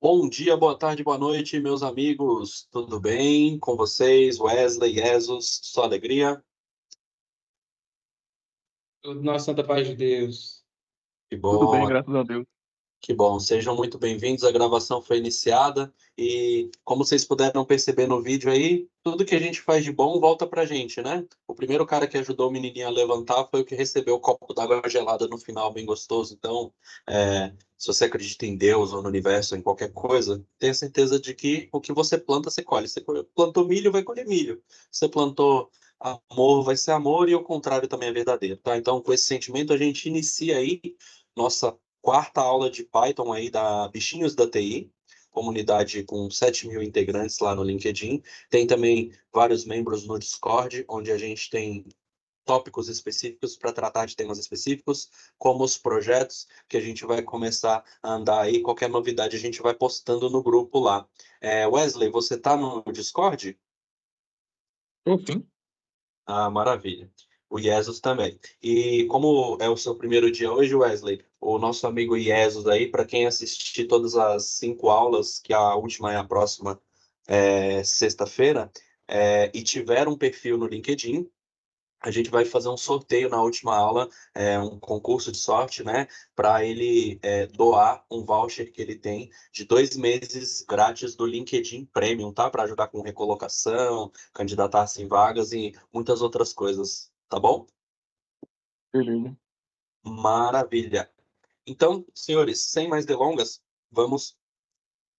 Bom dia, boa tarde, boa noite, meus amigos. Tudo bem com vocês? Wesley, Jesus, só alegria? Tudo na santa paz de Deus. Que Tudo bem, bom, graças a Deus. que bom. Sejam muito bem-vindos. A gravação foi iniciada e, como vocês puderam perceber no vídeo aí, tudo que a gente faz de bom volta pra gente, né? O primeiro cara que ajudou o menininho a levantar foi o que recebeu o copo d'água gelada no final, bem gostoso. Então, se você acredita em Deus ou no universo, ou em qualquer coisa, tenha certeza de que o que você planta, você colhe. Você plantou milho, vai colher milho. Você plantou amor, vai ser amor, e o contrário também é verdadeiro, tá? Então, com esse sentimento, a gente inicia aí nossa quarta aula de Python aí da Bichinhos da TI, comunidade com 7 mil integrantes lá no LinkedIn. Tem também vários membros no Discord, onde a gente tem tópicos específicos para tratar de temas específicos, como os projetos que a gente vai começar a andar aí. Qualquer novidade a gente vai postando no grupo lá. Wesley, você está no Discord? Tô sim. Ah, maravilha. O Jesus também. E como é o seu primeiro dia hoje, Wesley, o nosso amigo Jesus aí, para quem assistir todas as 5 aulas, que a última é a próxima sexta-feira, e tiver um perfil no LinkedIn, a gente vai fazer um sorteio na última aula, um concurso de sorte, né, para ele doar um voucher que ele tem de 2 meses grátis do LinkedIn Premium, tá? Para ajudar com recolocação, candidatar-se em vagas e muitas outras coisas, tá bom? Beleza. Maravilha. Então, senhores, sem mais delongas, vamos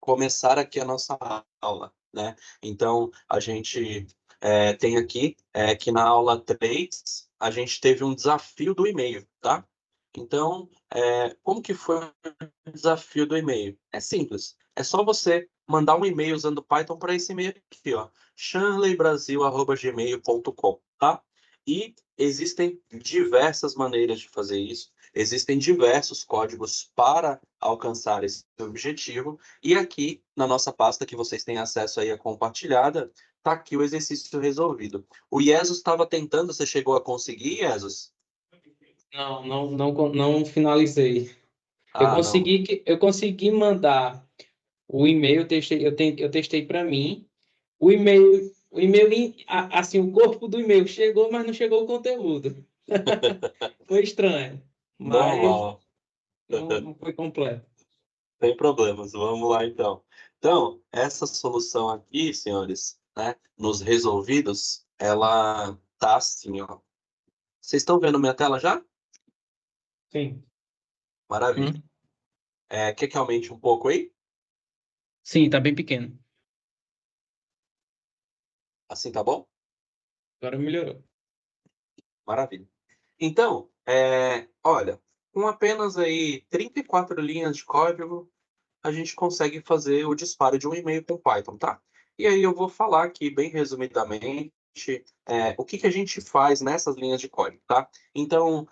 começar aqui a nossa aula, né? Então, a gente tem aqui que na aula 3 a gente teve um desafio do e-mail, tá? Então, como que foi o desafio do e-mail? É simples. É só você mandar um e-mail usando Python para esse e-mail aqui, ó, shanleybrasil@gmail.com, tá? E existem diversas maneiras de fazer isso. Existem diversos códigos para alcançar esse objetivo. E aqui, na nossa pasta que vocês têm acesso aí a compartilhada, tá aqui o exercício resolvido. O Jesus estava tentando, você chegou a conseguir, Jesus? Não finalizei. Ah, não. Eu consegui mandar o e-mail, eu testei para mim. Assim, o corpo do e-mail chegou, mas não chegou o conteúdo. Foi estranho, mas Normal. não foi completo. Sem problemas. Vamos lá, então. Então, essa solução aqui, senhores, né, nos resolvidos, ela tá assim, ó. Vocês estão vendo minha tela já? Sim, Maravilha. Sim. Quer que aumente um pouco aí? sim, tá bem pequeno. Assim tá bom? Agora melhorou. Maravilha. Então, olha, com apenas aí 34 linhas de código, a gente consegue fazer o disparo de um e-mail com Python, tá? E aí eu vou falar aqui bem resumidamente o que que a gente faz nessas linhas de código, tá? Então,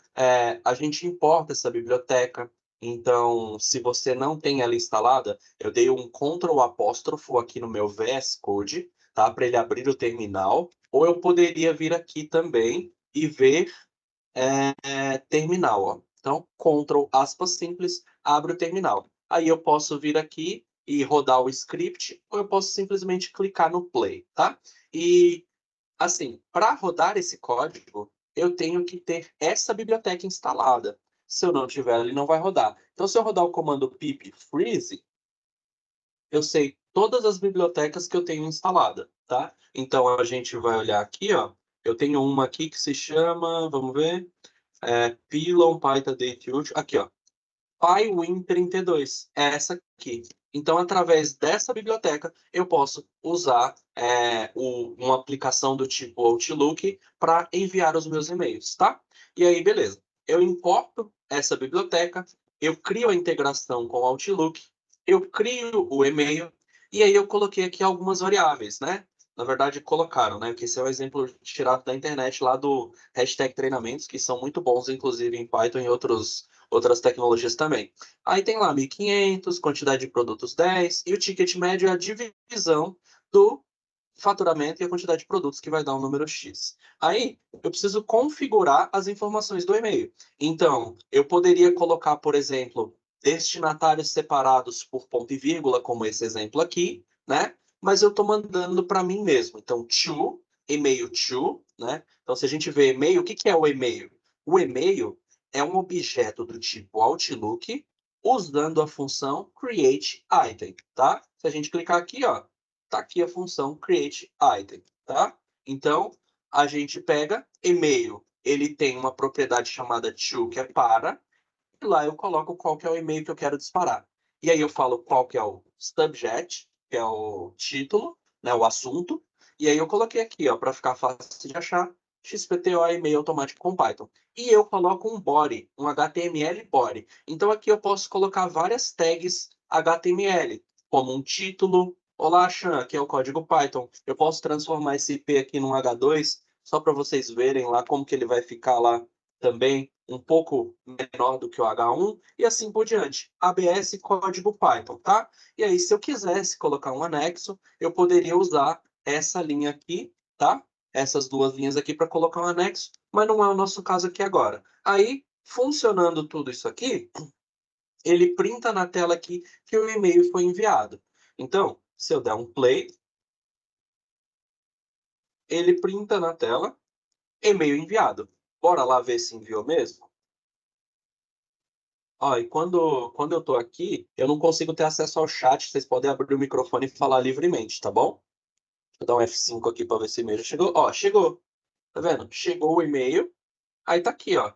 a gente importa essa biblioteca. Então, se você não tem ela instalada, eu dei um Ctrl apóstrofo aqui no meu VS Code, tá? Para ele abrir o terminal. Ou eu poderia vir aqui também e ver terminal, ó. Então, Ctrl aspas simples, abre o terminal. Aí eu posso vir aqui e rodar o script, ou eu posso simplesmente clicar no play, tá? E, assim, para rodar esse código, eu tenho que ter essa biblioteca instalada. Se eu não tiver, ele não vai rodar. Então, se eu rodar o comando pip freeze, eu sei todas as bibliotecas que eu tenho instalada, tá? Então, a gente vai olhar aqui, ó. Eu tenho uma aqui que se chama, vamos ver, Pylon Python Date Útil. Aqui, ó. PyWin32. É essa aqui. Então, através dessa biblioteca, eu posso usar uma aplicação do tipo Outlook para enviar os meus e-mails, tá? E aí, beleza. Eu importo essa biblioteca, eu crio a integração com o Outlook, eu crio o e-mail, e aí eu coloquei aqui algumas variáveis, né? Na verdade, colocaram, né? Que esse é um exemplo tirado da internet lá do hashtag treinamentos, que são muito bons, inclusive em Python e outras tecnologias também. Aí tem lá 1.500, quantidade de produtos 10, e o ticket médio é a divisão do faturamento e a quantidade de produtos que vai dar um número X. Aí eu preciso configurar as informações do e-mail. Então, eu poderia colocar, por exemplo, destinatários separados por ponto e vírgula, como esse exemplo aqui, né? Mas eu estou mandando para mim mesmo. Então, to, e-mail to, né? Então, se a gente vê e-mail, o que é o e-mail? O e-mail é um objeto do tipo Outlook usando a função createItem, tá? Se a gente clicar aqui, ó, tá aqui a função createItem, tá? Então, a gente pega e-mail, ele tem uma propriedade chamada to, que é para, e lá eu coloco qual que é o e-mail que eu quero disparar. E aí eu falo qual que é o subject, que é o título, né, o assunto. E aí eu coloquei aqui, ó, para ficar fácil de achar, XPTO e-mail automático com Python. E eu coloco um body, um HTML body. Então aqui eu posso colocar várias tags HTML, como um título. Olá, Chan, aqui é o código Python. Eu posso transformar esse IP aqui num H2, só para vocês verem lá como que ele vai ficar lá também um pouco menor do que o H1 e assim por diante. ABS código Python, tá? E aí, se eu quisesse colocar um anexo, eu poderia usar essa linha aqui, tá? Essas duas linhas aqui para colocar um anexo, mas não é o nosso caso aqui agora. Aí, funcionando tudo isso aqui, ele printa na tela aqui que o e-mail foi enviado. Então, se eu der um play, ele printa na tela, e-mail enviado. Bora lá ver se enviou mesmo? Ó, e quando eu tô aqui, eu não consigo ter acesso ao chat. Vocês podem abrir o microfone e falar livremente, tá bom? Vou dar um F5 aqui para ver se o e-mail já chegou. Ó, chegou. Tá vendo? Chegou o e-mail. Aí tá aqui, ó.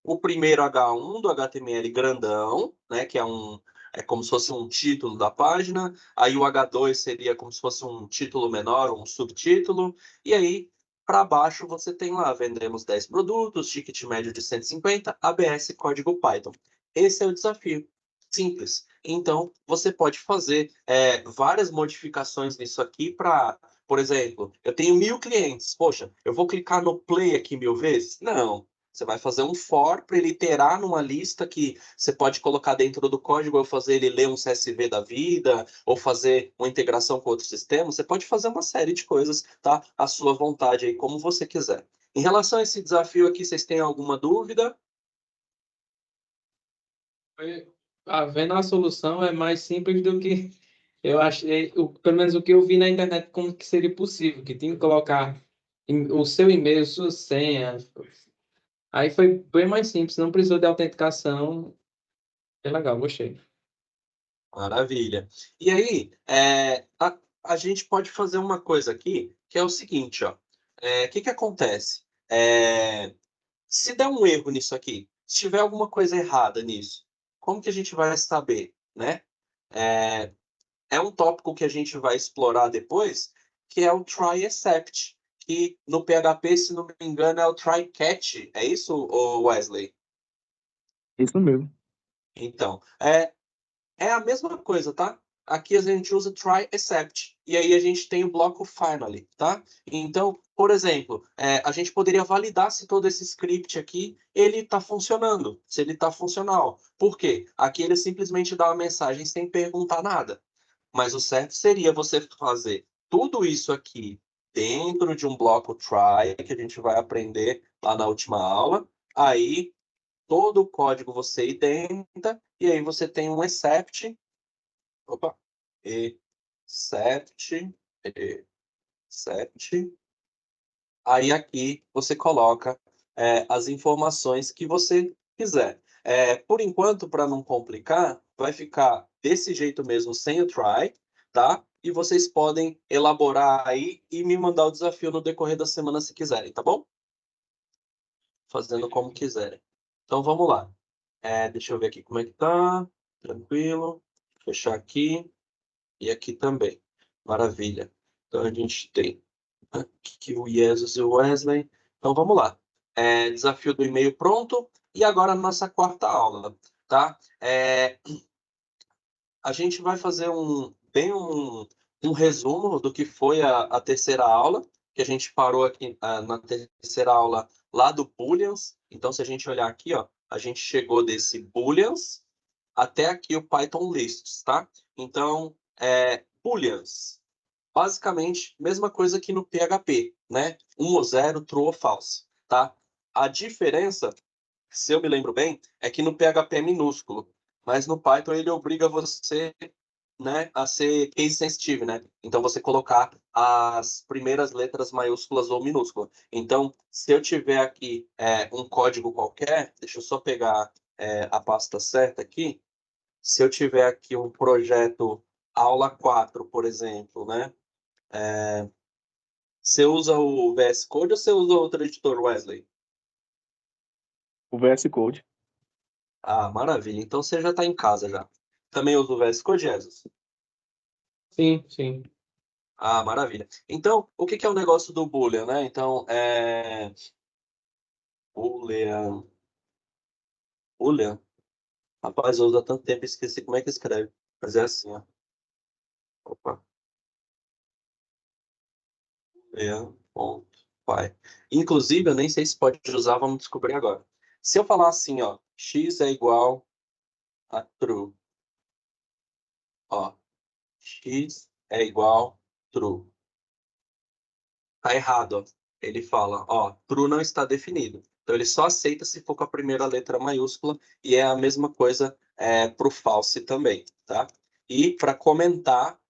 O primeiro H1 do HTML grandão, né? Que é como se fosse um título da página. Aí o H2 seria como se fosse um título menor, um subtítulo. E aí, para baixo, você tem lá, vendemos 10 produtos, ticket médio de 150, ABS código Python. Esse é o desafio. Simples. Então, você pode fazer várias modificações nisso aqui para, por exemplo, eu tenho 1.000 clientes. Poxa, eu vou clicar no play aqui 1.000 vezes? Não. Você vai fazer um for para ele iterar numa lista que você pode colocar dentro do código, ou fazer ele ler um CSV da vida, ou fazer uma integração com outro sistema. Você pode fazer uma série de coisas, tá? À sua vontade aí, como você quiser. Em relação a esse desafio aqui, vocês têm alguma dúvida? Vendo a solução é mais simples do que eu achei, pelo menos o que eu vi na internet, como que seria possível, que tinha que colocar o seu e-mail, sua senha. Aí foi bem mais simples, não precisou de autenticação. É legal, gostei. Maravilha. E aí, a gente pode fazer uma coisa aqui, que é o seguinte, ó. O que que acontece? Se der um erro nisso aqui, se tiver alguma coisa errada nisso, como que a gente vai saber, né? É um tópico que a gente vai explorar depois, que é o try except, que no PHP, se não me engano, é o try catch. É isso, ô Wesley? Isso mesmo. Então, é a mesma coisa, tá? Aqui a gente usa try except. E aí a gente tem o bloco finally, tá? Então, por exemplo, a gente poderia validar se todo esse script aqui ele está funcionando, se ele está funcional. Por quê? Aqui ele simplesmente dá uma mensagem sem perguntar nada. Mas o certo seria você fazer tudo isso aqui dentro de um bloco try, que a gente vai aprender lá na última aula. Aí todo o código você identa, e aí você tem um except. Opa! Except. Except. Aí aqui você coloca as informações que você quiser. Por enquanto, para não complicar, vai ficar desse jeito mesmo, sem o try, tá? E vocês podem elaborar aí e me mandar o desafio no decorrer da semana se quiserem, tá bom? Fazendo como quiserem. Então vamos lá. Deixa eu ver aqui como é que tá. Tranquilo. Fechar aqui. E aqui também. Maravilha. Então a gente tem aqui o Jesus e o Wesley. Então vamos lá. Desafio do e-mail pronto. E agora a nossa quarta aula, tá? A gente vai fazer um resumo do que foi a terceira aula, que a gente parou aqui na terceira aula lá do Booleans. Então, se a gente olhar aqui, ó, a gente chegou desse Booleans até aqui o Python Lists, tá? Então, Booleans. Basicamente, mesma coisa que no PHP, né? 1 ou 0, true ou false, tá? A diferença, se eu me lembro bem, é que no PHP é minúsculo. mas no Python ele obriga você, né, a ser case sensitive, né? Então você colocar as primeiras letras maiúsculas ou minúsculas. Então, se eu tiver aqui um código qualquer, deixa eu só pegar a pasta certa aqui. Se eu tiver aqui um projeto aula 4, por exemplo, né? Você usa o VS Code ou você usa outro editor, Wesley? O VS Code. Ah, maravilha. Então você já está em casa já. Também usa o VS Code, Jesus? Sim, sim. Ah, maravilha. Então, o que que é o negócio do Boolean, né? Então, Boolean. Boolean? Rapaz, eu uso há tanto tempo e esqueci como é que escreve. Mas é assim, ó. Opa. Boolean.py. Inclusive, eu nem sei se pode usar, vamos descobrir agora. Se eu falar assim, ó, x é igual a true, ó, x é igual true. Tá errado, ó. Ele fala, ó, true não está definido. Então ele só aceita se for com a primeira letra maiúscula e é a mesma coisa para o false também, tá? E para comentar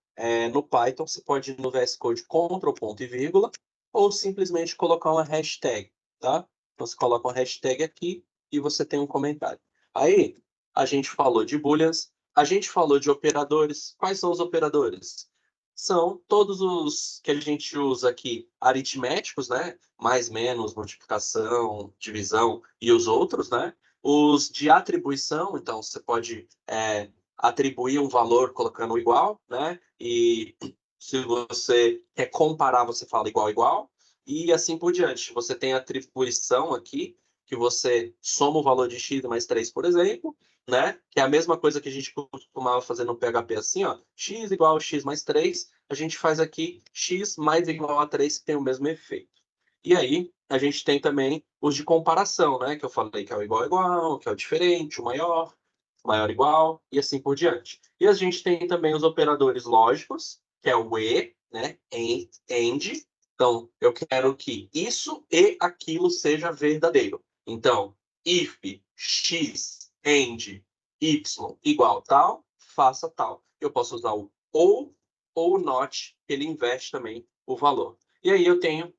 no Python você pode ir no VS Code Ctrl, ponto e vírgula ou simplesmente colocar uma hashtag, tá? Então você coloca uma hashtag aqui e você tem um comentário. Aí a gente falou de booleans, a gente falou de operadores. Quais são os operadores? São todos os que a gente usa aqui, aritméticos, né? Mais, menos, multiplicação, divisão e os outros, né? Os de atribuição, então você pode atribuir um valor colocando igual, né? E se você quer comparar, você fala igual, igual, e assim por diante. Você tem atribuição aqui, que você soma o valor de x mais 3, por exemplo, né? Que é a mesma coisa que a gente costumava fazer no PHP assim, ó, x igual a x mais 3, a gente faz aqui x mais igual a 3, que tem o mesmo efeito. E aí, a gente tem também os de comparação, né? Que eu falei que é o igual igual, que é o diferente, o maior igual, e assim por diante. E a gente tem também os operadores lógicos, que é o e, né? And. Então, eu quero que isso e aquilo seja verdadeiro. Então, if x and y igual tal, faça tal. Eu posso usar o ou not, ele inverte também o valor. E aí eu tenho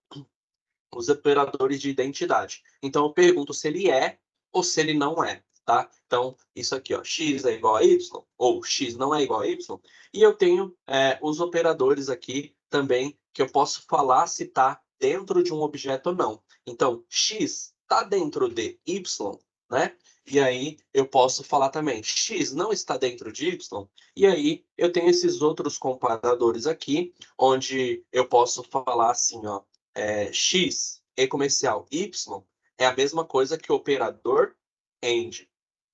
os operadores de identidade. Então eu pergunto se ele é ou se ele não é, tá? Então isso aqui, ó, x é igual a y ou x não é igual a y. E eu tenho os operadores aqui também que eu posso falar se está dentro de um objeto ou não. Então x está dentro de y, né? E aí eu posso falar também x não está dentro de y. E aí eu tenho esses outros comparadores aqui, onde eu posso falar assim, ó, x e comercial y é a mesma coisa que o operador AND.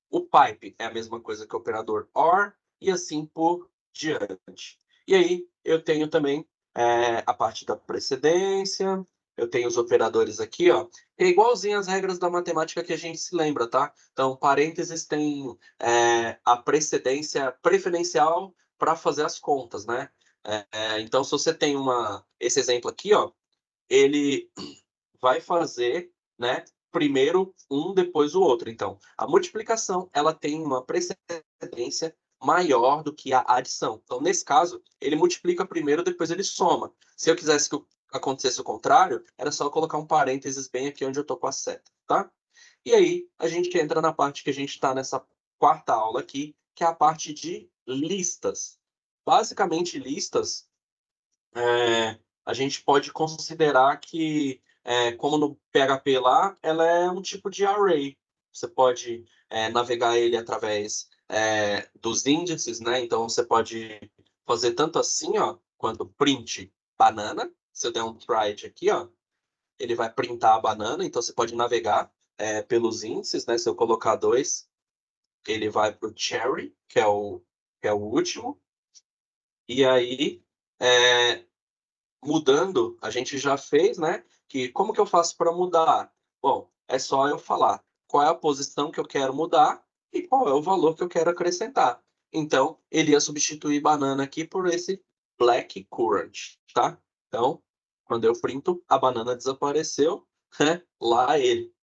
O pipe é a mesma coisa que o operador OR e assim por diante. E aí eu tenho também a parte da precedência, eu tenho os operadores aqui, ó. É igualzinho as regras da matemática que a gente se lembra, tá? Então, parênteses tem a precedência preferencial para fazer as contas, né? Então, se você tem esse exemplo aqui, ó, ele vai fazer, né, primeiro um, depois o outro. Então, a multiplicação, ela tem uma precedência maior do que a adição. Então, nesse caso, ele multiplica primeiro, depois ele soma. Se eu quisesse que acontecesse o contrário, era só colocar um parênteses bem aqui onde eu estou com a seta, tá? E aí, a gente entra na parte que a gente está nessa quarta aula aqui, que é a parte de listas. Basicamente, listas a gente pode considerar que, como no PHP lá, ela é um tipo de array. Você pode navegar ele através dos índices, né? Então você pode fazer tanto assim, ó, quanto print banana. Se eu der um try aqui, ó, ele vai printar a banana. Então você pode navegar pelos índices, né? Se eu colocar 2, ele vai para o cherry, que é o último. E aí, é, mudando, a gente já fez, né? Que como que eu faço para mudar? Bom, é só eu falar qual é a posição que eu quero mudar e qual é o valor que eu quero acrescentar. Então, ele ia substituir banana aqui por esse black currant, tá? Então, quando eu printo, a banana desapareceu, né? Lá ele.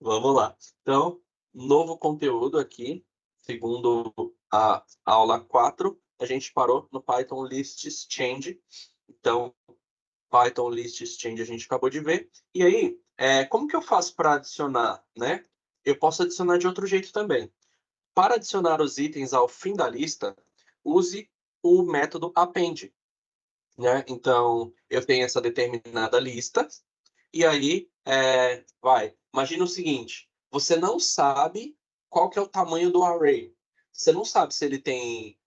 Vamos lá. Então, novo conteúdo aqui. segundo a aula 4, a gente parou no Python lists change. Então, Python lists change a gente acabou de ver. E aí, como que eu faço para adicionar, né? Eu posso adicionar de outro jeito também. Para adicionar os itens ao fim da lista, use o método append, né? Então, eu tenho essa determinada lista, e aí, imagina o seguinte, você não sabe qual que é o tamanho do array. Você não sabe se ele tem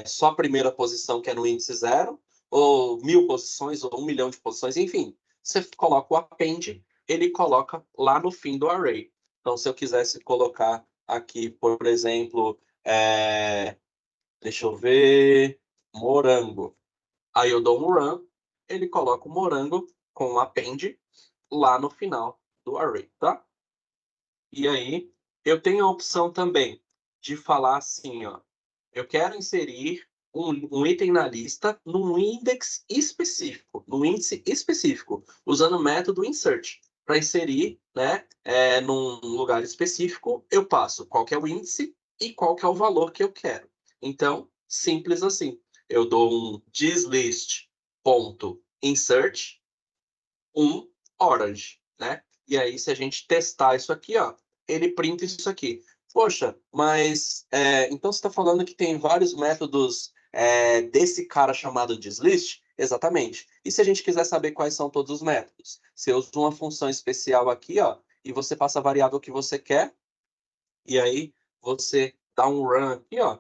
só a primeira posição, que é no índice 0, ou 1000 posições, ou 1 milhão de posições, enfim. Você coloca o append, ele coloca lá no fim do array. Então, se eu quisesse colocar aqui, por exemplo, deixa eu ver, morango. Aí eu dou um run, ele coloca o morango com o append lá no final do array, tá? E aí eu tenho a opção também de falar assim, ó, eu quero inserir um item na lista num índice específico, usando o método insert. Para inserir, né, num lugar específico, eu passo qual que é o índice e qual que é o valor que eu quero. Então, simples assim. Eu dou um thislist.insert orange, né? E aí, se a gente testar isso aqui, ó, ele printa isso aqui. Poxa, mas então você está falando que tem vários métodos desse cara chamado dislist? Exatamente. E se a gente quiser saber quais são todos os métodos? Você usa uma função especial aqui, ó, e você passa a variável que você quer, e aí você dá um run aqui, ó,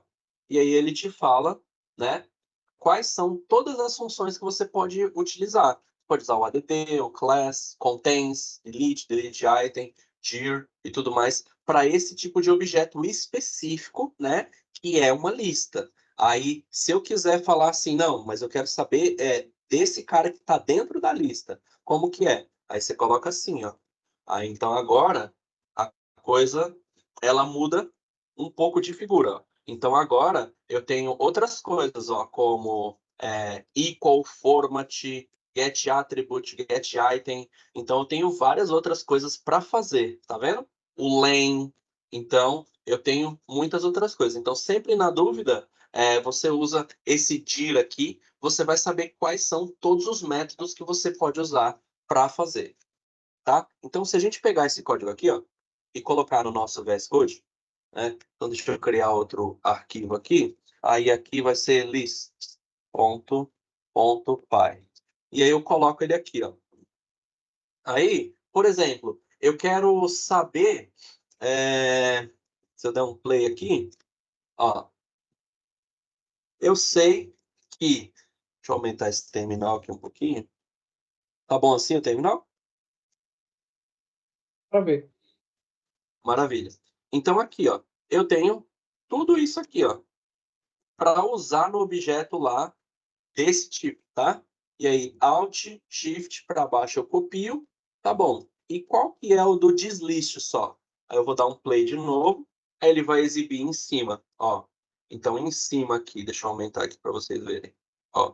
e aí ele te fala, né, quais são todas as funções que você pode utilizar. Pode usar o ADT, o class, contains, delete item, dir e tudo mais para esse tipo de objeto específico, né, que é uma lista. Aí, se eu quiser falar assim, não, mas eu quero saber desse cara que está dentro da lista, como que é? Aí você coloca assim, ó. Aí, então, agora, a coisa, ela muda um pouco de figura. Então, agora, eu tenho outras coisas, ó, como equal, format, get attribute, get item. Então, eu tenho várias outras coisas para fazer, tá vendo? O len. Então, eu tenho muitas outras coisas. Então, sempre na dúvida, você usa esse dir aqui, você vai saber quais são todos os métodos que você pode usar para fazer, tá? Então, se a gente pegar esse código aqui, ó, e colocar no nosso VS Code, né? Então, deixa eu criar outro arquivo aqui. Aí, aqui vai ser list.py. E aí, eu coloco ele aqui, ó. Aí, por exemplo, eu quero saber... se eu der um play aqui, ó. Eu sei que... Deixa eu aumentar esse terminal aqui um pouquinho. Tá bom assim o terminal? Para ver. Maravilha. Então, aqui, ó, eu tenho tudo isso aqui, ó, para usar no objeto lá desse tipo, tá? E aí, Alt, Shift para baixo eu copio, tá bom. E qual que é o do dislist só? Aí eu vou dar um play de novo, aí ele vai exibir em cima, ó. Então, em cima aqui, deixa eu aumentar aqui para vocês verem, ó.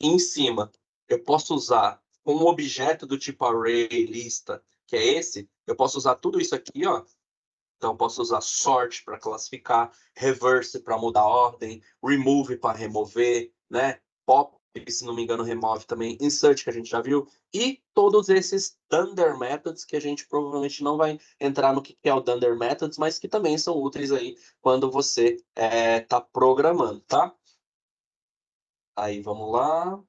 Em cima, eu posso usar um objeto do tipo array, lista, que é esse, eu posso usar tudo isso aqui, ó. Então, eu posso usar sort para classificar, reverse para mudar a ordem, remove para remover, né? Pop, se não me engano, remove também, insert, que a gente já viu, e todos esses dunder methods, que a gente provavelmente não vai entrar no que é o dunder methods, mas que também são úteis aí quando você está programando, tá? Aí, vamos lá.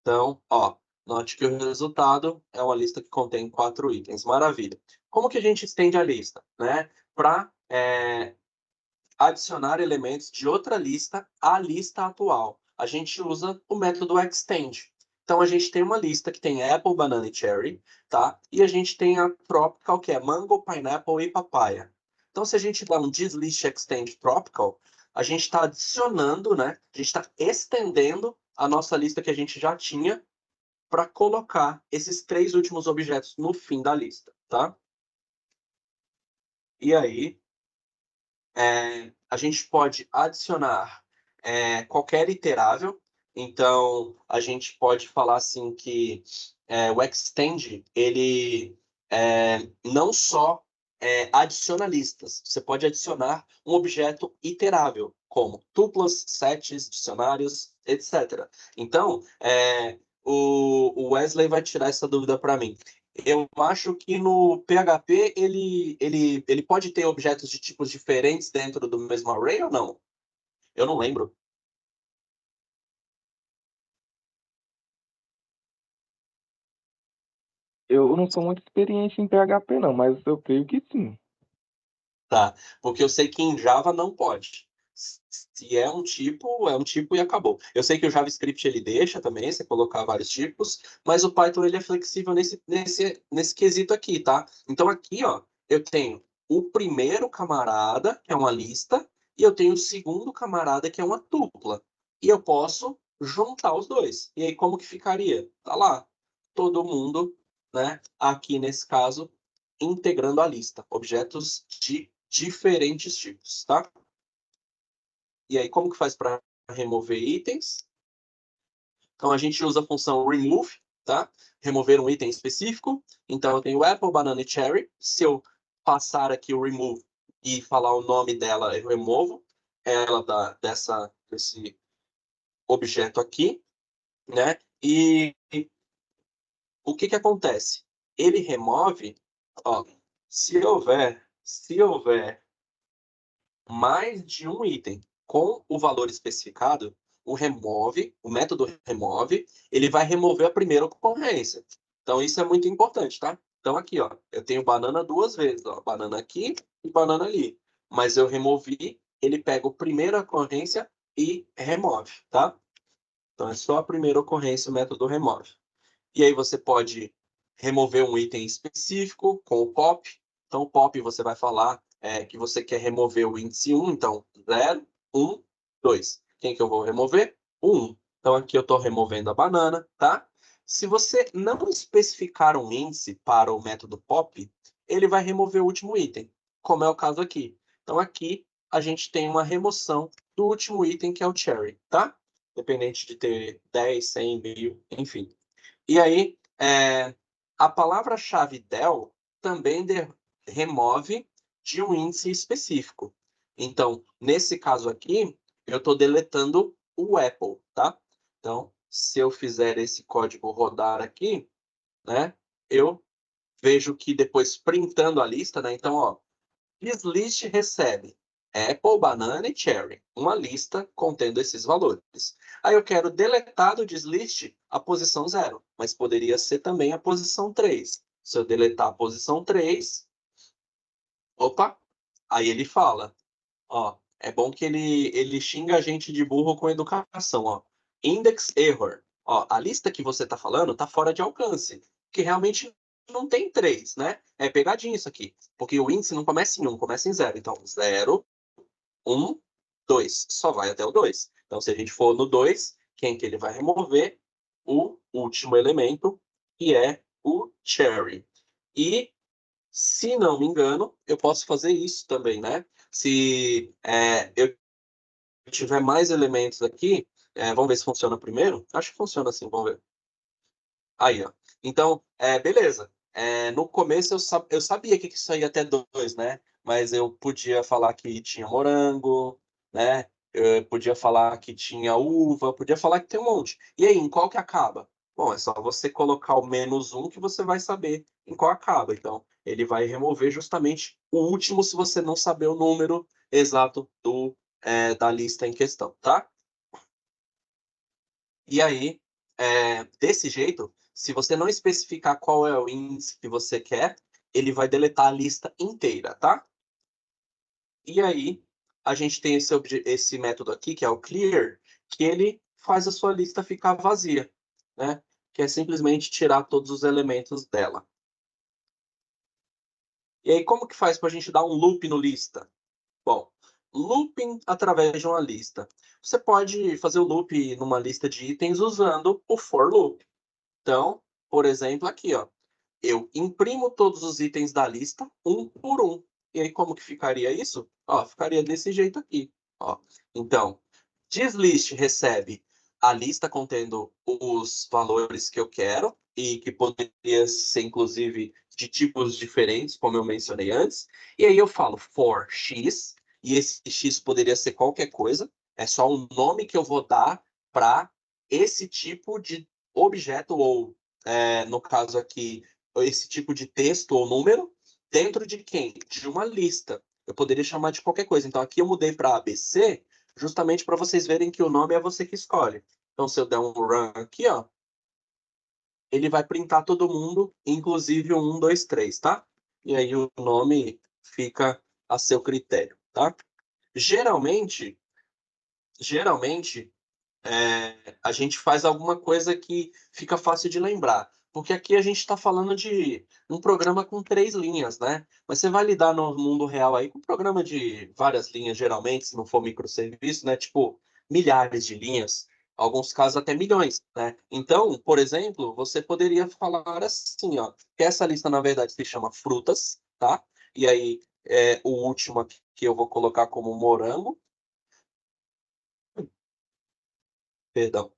Então, ó, note que o resultado é uma lista que contém 4 itens. Maravilha. Como que a gente estende a lista, né? Para adicionar elementos de outra lista à lista atual. A gente usa o método extend. Então, a gente tem uma lista que tem apple, banana e cherry, tá? E a gente tem a tropical, que é mango, pineapple e papaya. Então, se a gente dá um dislist extend tropical, a gente está adicionando, né? A gente está estendendo a nossa lista que a gente já tinha para colocar esses 3 últimos objetos no fim da lista, tá? E aí, a gente pode adicionar qualquer iterável. Então, a gente pode falar assim que o extend, ele não só adiciona listas. Você pode adicionar um objeto iterável, como tuplas, sets, dicionários, etc. Então, o Wesley vai tirar essa dúvida para mim. Eu acho que no PHP ele pode ter objetos de tipos diferentes dentro do mesmo array ou não? Eu não lembro. Eu não sou muito experiente em PHP, não, mas eu creio que sim. Tá, porque eu sei que em Java não pode. Se é um tipo e acabou. Eu sei que o JavaScript ele deixa também você colocar vários tipos, mas o Python ele é flexível nesse quesito aqui, tá? Então aqui, ó, eu tenho o primeiro camarada, que é uma lista, e eu tenho o segundo camarada, que é uma tupla. E eu posso juntar os dois. E aí como que ficaria? Tá lá, todo mundo, né, aqui nesse caso, integrando a lista, objetos de diferentes tipos, tá? E aí, como que faz para remover itens? Então, a gente usa a função remove, tá? Remover um item específico. Então, eu tenho apple, banana e cherry. Se eu passar aqui o remove e falar o nome dela, eu removo ela desse objeto aqui, né? E o que que acontece? Ele remove, ó, se houver mais de um item com o valor especificado, o método remove, ele vai remover a primeira ocorrência. Então, isso é muito importante, tá? Então, aqui, ó, eu tenho banana duas vezes, ó, banana aqui e banana ali. Mas eu removi, ele pega a primeira ocorrência e remove, tá? Então, é só a primeira ocorrência o método remove. E aí você pode remover um item específico com o pop. Então, o pop você vai falar que você quer remover o índice 1. Então, 0, 1, 2. Quem que eu vou remover? O 1. Então, aqui eu estou removendo a banana, tá? Se você não especificar um índice para o método pop, ele vai remover o último item, como é o caso aqui. Então, aqui a gente tem uma remoção do último item, que é o cherry, tá? Dependente de ter 10, 100, 1000, enfim. E aí, a palavra-chave del também remove de um índice específico. Então, nesse caso aqui, eu estou deletando o Apple, tá? Então, se eu fizer esse código rodar aqui, né, eu vejo que depois printando a lista, né? Então, ó, Thislist recebe Apple, banana e cherry, uma lista contendo esses valores. Aí eu quero deletar do Thislist a posição 0, mas poderia ser também a posição 3. Se eu deletar a posição 3, opa, aí ele fala, ó, é bom que ele xinga a gente de burro com educação, ó. Index error. Ó, a lista que você está falando está fora de alcance, que realmente não tem 3, né? É pegadinha isso aqui, porque o índice não começa em 1, começa em 0. Então, 0, 1, 2. Só vai até o 2. Então, se a gente for no 2, quem que ele vai remover? O último elemento, que é o cherry. E se não me engano, eu posso fazer isso também, né? Se eu tiver mais elementos aqui, vamos ver se funciona primeiro. Acho que funciona assim, vamos ver. Aí, ó. Então, beleza. No começo eu sabia que isso ia até 2, né? Mas eu podia falar que tinha morango, né? Eu podia falar que tinha uva, podia falar que tem um monte. E aí, em qual que acaba? Bom, é só você colocar o -1 que você vai saber em qual acaba. Então, ele vai remover justamente o último se você não saber o número exato da lista em questão, tá? E aí, desse jeito, se você não especificar qual é o índice que você quer, ele vai deletar a lista inteira, tá? E aí, a gente tem esse método aqui, que é o clear, que ele faz a sua lista ficar vazia, né? Que é simplesmente tirar todos os elementos dela. E aí, como que faz para a gente dar um loop no lista? Bom, looping através de uma lista. Você pode fazer o loop numa lista de itens usando o for loop. Então, por exemplo, aqui, ó, eu imprimo todos os itens da lista um por um. E aí, como que ficaria isso? Ó, ficaria desse jeito aqui. Ó. Então, Thislist recebe a lista contendo os valores que eu quero e que poderia ser, inclusive, de tipos diferentes, como eu mencionei antes. E aí eu falo for x, e esse x poderia ser qualquer coisa, é só um nome que eu vou dar para esse tipo de objeto, ou, no caso aqui, esse tipo de texto ou número, dentro de quem? De uma lista. Eu poderia chamar de qualquer coisa. Então aqui eu mudei para ABC, justamente para vocês verem que o nome é você que escolhe. Então se eu der um run aqui, ó, ele vai printar todo mundo, inclusive o 1, 2, 3, tá? E aí o nome fica a seu critério, tá? Geralmente, geralmente a gente faz alguma coisa que fica fácil de lembrar. Porque aqui a gente está falando de um programa com 3 linhas, né? Mas você vai lidar no mundo real aí com um programa de várias linhas, geralmente, se não for microserviço, né? Tipo, milhares de linhas, alguns casos até milhões, né? Então, por exemplo, você poderia falar assim, ó, que essa lista, na verdade, se chama frutas, tá? E aí, o último aqui que eu vou colocar como morango, perdão,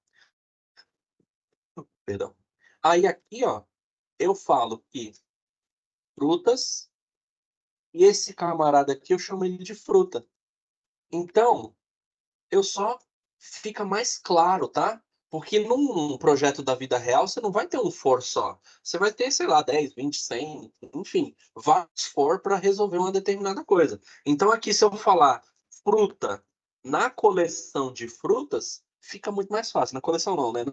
perdão. Aí aqui, ó, eu falo que frutas, e esse camarada aqui eu chamo ele de fruta. Então, eu só fica mais claro, tá? Porque num projeto da vida real, você não vai ter um for só. Você vai ter, sei lá, 10, 20, 100, enfim, vários for para resolver uma determinada coisa. Então, aqui, se eu falar fruta na coleção de frutas, fica muito mais fácil. Na coleção não, né?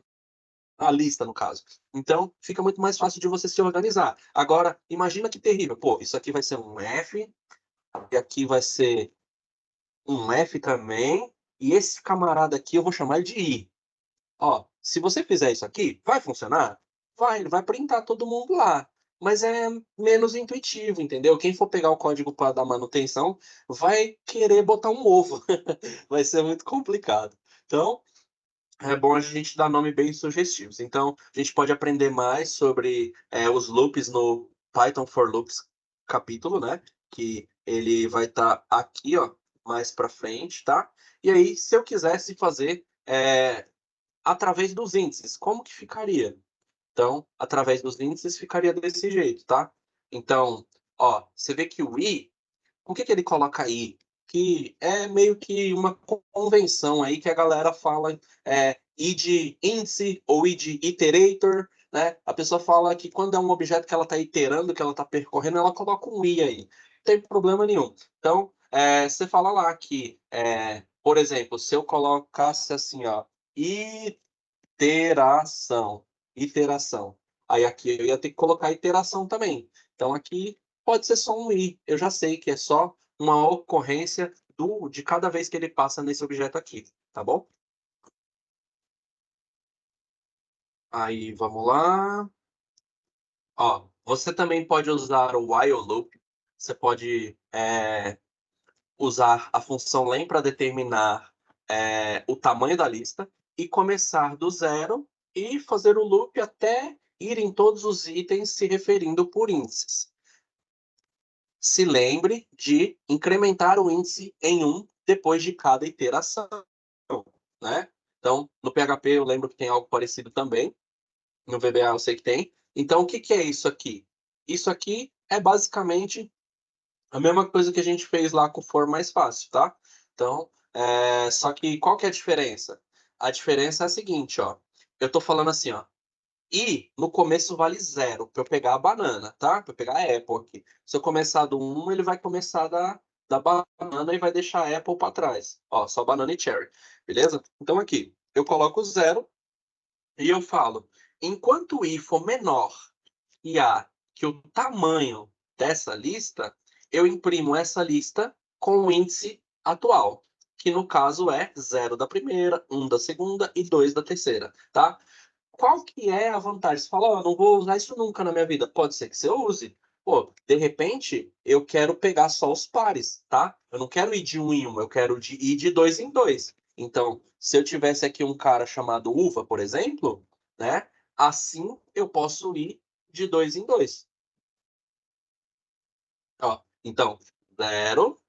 A lista, no caso. Então, fica muito mais fácil de você se organizar. Agora, imagina que terrível. Pô, isso aqui vai ser um F, e aqui vai ser um F também, e esse camarada aqui eu vou chamar ele de I. Ó, se você fizer isso aqui, vai funcionar? Vai, ele vai printar todo mundo lá. Mas é menos intuitivo, entendeu? Quem for pegar o código para dar manutenção vai querer botar um ovo. Vai ser muito complicado. Então, é bom a gente dar nome bem sugestivos. Então, a gente pode aprender mais sobre os loops no Python for Loops capítulo, né? Que ele vai estar aqui, ó, mais para frente, tá? E aí, se eu quisesse fazer através dos índices, como que ficaria? Então, através dos índices ficaria desse jeito, tá? Então, ó, você vê que o i, por que que ele coloca aí? Que é meio que uma convenção aí que a galera fala i de índice ou i de iterator, né? A pessoa fala que quando é um objeto que ela está iterando, que ela está percorrendo, ela coloca um i aí. Não tem problema nenhum. Então, você fala lá que, por exemplo, se eu colocasse assim, ó, iteração, iteração. Aí aqui eu ia ter que colocar iteração também. Então aqui pode ser só um i. Eu já sei que é só uma ocorrência de cada vez que ele passa nesse objeto aqui, tá bom? Aí vamos lá. Ó, você também pode usar o while loop. Você pode usar a função len para determinar o tamanho da lista e começar do zero e fazer o loop até ir em todos os itens se referindo por índices. Se lembre de incrementar o índice em 1 depois de cada iteração, né? Então, no PHP eu lembro que tem algo parecido também. No VBA eu sei que tem. Então, o que que é isso aqui? Isso aqui é basicamente a mesma coisa que a gente fez lá com o for mais fácil, tá? Então, só que qual que é a diferença? A diferença é a seguinte, ó. Eu tô falando assim, ó. E no começo vale 0 para eu pegar a banana, tá? Para eu pegar a Apple aqui. Se eu começar do 1, ele vai começar da banana e vai deixar a Apple para trás. Ó, só banana e cherry, beleza? Então aqui, eu coloco 0 e eu falo, enquanto o i for menor e a que o tamanho dessa lista, eu imprimo essa lista com o índice atual, que no caso é 0 da primeira, 1 da segunda e 2 da terceira, tá? Qual que é a vantagem? Você fala, ó, não vou usar isso nunca na minha vida. Pode ser que você use. Pô, de repente, eu quero pegar só os pares, tá? Eu não quero ir de um em um, eu quero ir de dois em dois. Então, se eu tivesse aqui um cara chamado uva, por exemplo, né? Assim eu posso ir de dois em dois. Ó, então, 0,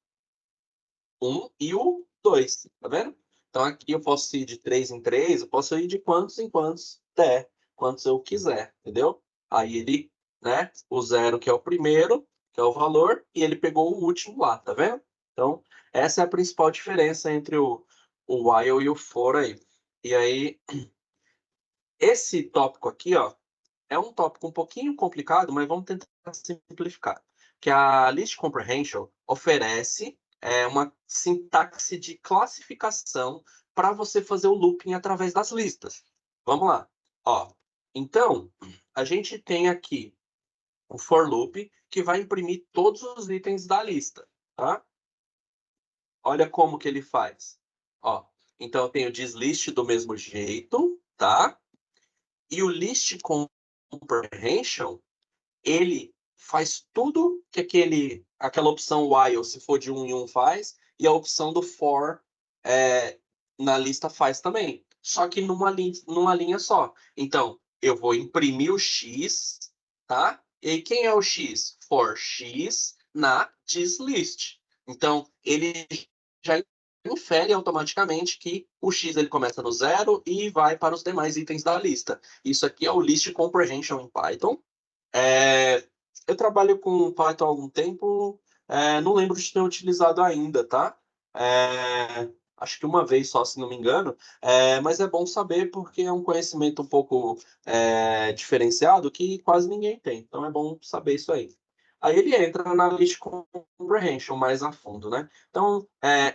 1 e o 2, tá vendo? Então aqui eu posso ir de 3 em 3, eu posso ir de quantos em quantos der, quantos eu quiser, entendeu? Aí ele, né? O 0, que é o primeiro, que é o valor, e ele pegou o último lá, tá vendo? Então, essa é a principal diferença entre o while e o for aí. E aí, esse tópico aqui, ó, é um tópico um pouquinho complicado, mas vamos tentar simplificar. Que a List Comprehension oferece uma sintaxe de classificação para você fazer o looping através das listas. Vamos lá. Ó, então, a gente tem aqui o for loop que vai imprimir todos os itens da lista, tá? Olha como que ele faz. Ó, então eu tenho dislist do mesmo jeito, tá? E o list comprehension, ele faz tudo que aquela opção while, se for de 1 em 1, faz, e a opção do for na lista faz também. Só que numa linha só. Então, eu vou imprimir o X, tá? E aí, quem é o X? For X na dislist. Então, ele já infere automaticamente que o X ele começa no 0 e vai para os demais itens da lista. Isso aqui é o List Comprehension em Python. Eu trabalho com Python há algum tempo, não lembro de ter utilizado ainda, tá? Acho que uma vez só, se não me engano, mas é bom saber porque é um conhecimento um pouco diferenciado que quase ninguém tem, então é bom saber isso aí. Aí ele entra na List Comprehension mais a fundo, né? Então,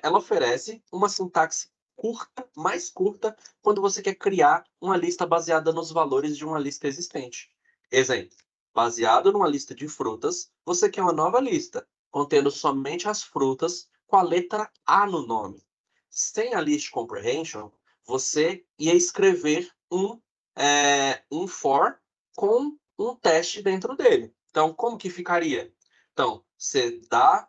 ela oferece uma sintaxe curta, mais curta, quando você quer criar uma lista baseada nos valores de uma lista existente. Exemplo. Baseado numa lista de frutas, você quer uma nova lista, contendo somente as frutas com a letra A no nome. Sem a List Comprehension, você ia escrever um for com um teste dentro dele. Então, como que ficaria? Então, você dá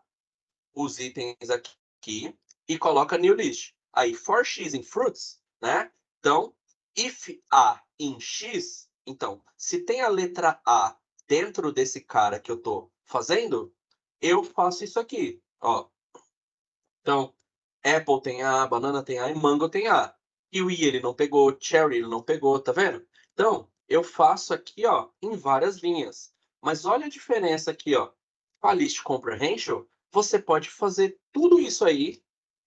os itens aqui e coloca new list. Aí, for x in fruits, né? Então, if A in x, então, se tem a letra A dentro desse cara que eu estou fazendo, eu faço isso aqui, ó. Então, apple tem A, banana tem A e mango tem A. Kiwi ele não pegou, cherry ele não pegou, tá vendo? Então, eu faço aqui, ó, em várias linhas. Mas olha a diferença aqui, ó. Com a list comprehension, você pode fazer tudo isso aí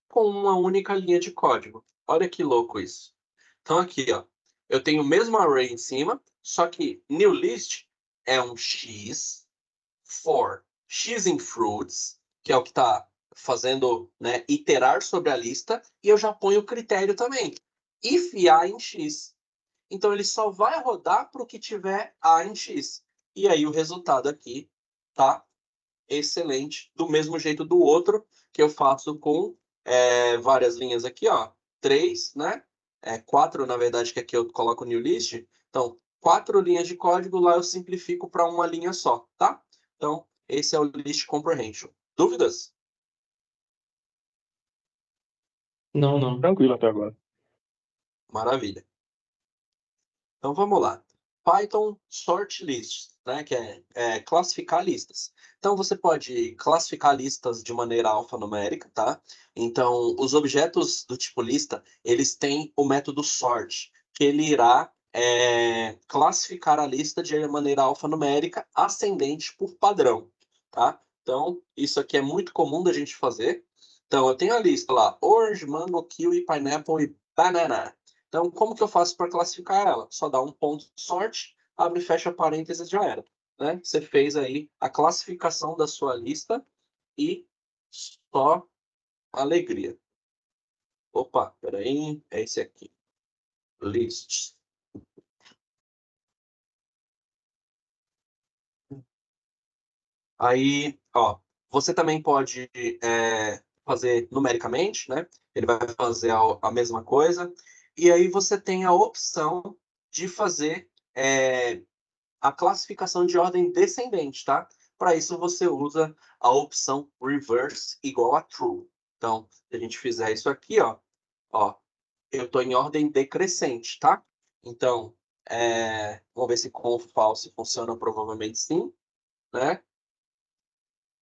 com uma única linha de código. Olha que louco isso. Então aqui, ó, eu tenho o mesmo array em cima, só que new list é um x for x in fruits, que é o que está fazendo, né, iterar sobre a lista, e eu já ponho o critério também. If A em x. Então ele só vai rodar para o que tiver A em x. E aí o resultado aqui tá excelente, do mesmo jeito do outro, que eu faço com várias linhas aqui, ó. 3, né? 4, na verdade, que aqui eu coloco new list. Então, 4 linhas de código, lá eu simplifico para uma linha só, tá? Então, esse é o list comprehension. Dúvidas? Não, não. Tranquilo até agora. Maravilha. Então vamos lá. Python sort lists, né, que é classificar listas. Então você pode classificar listas de maneira alfanumérica, tá? Então os objetos do tipo lista, eles têm o método sort, que ele irá classificar a lista de maneira alfanumérica ascendente por padrão, tá? Então isso aqui é muito comum da gente fazer. Então eu tenho a lista lá, orange, mango, kiwi, pineapple e banana. Então, como que eu faço para classificar ela? Só dá um ponto sort, abre e fecha parênteses, já era. Né? Você fez aí a classificação da sua lista e só alegria. Opa, peraí, é esse aqui. Lists. Aí, ó, você também pode fazer numericamente, né? Ele vai fazer a mesma coisa. E aí você tem a opção de fazer a classificação de ordem descendente, tá? Para isso você usa a opção reverse igual a true. Então, se a gente fizer isso aqui, ó, eu estou em ordem decrescente, tá? Então, vamos ver se com false funciona, provavelmente sim, né?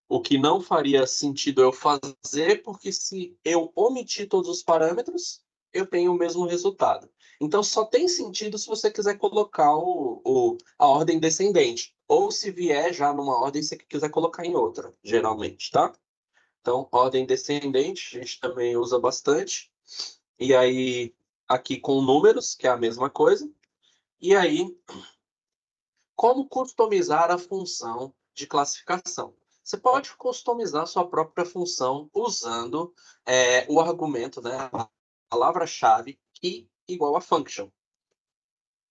O que não faria sentido eu fazer, porque se eu omitir todos os parâmetros, eu tenho o mesmo resultado. Então, só tem sentido se você quiser colocar a ordem descendente. ou se vier já numa ordem, você quiser colocar em outra, geralmente, tá? Então, ordem descendente, a gente também usa bastante. E aí, aqui com números, que é a mesma coisa. E aí, como customizar a função de classificação? Você pode customizar sua própria função usando o argumento, né, a palavra-chave key igual a function.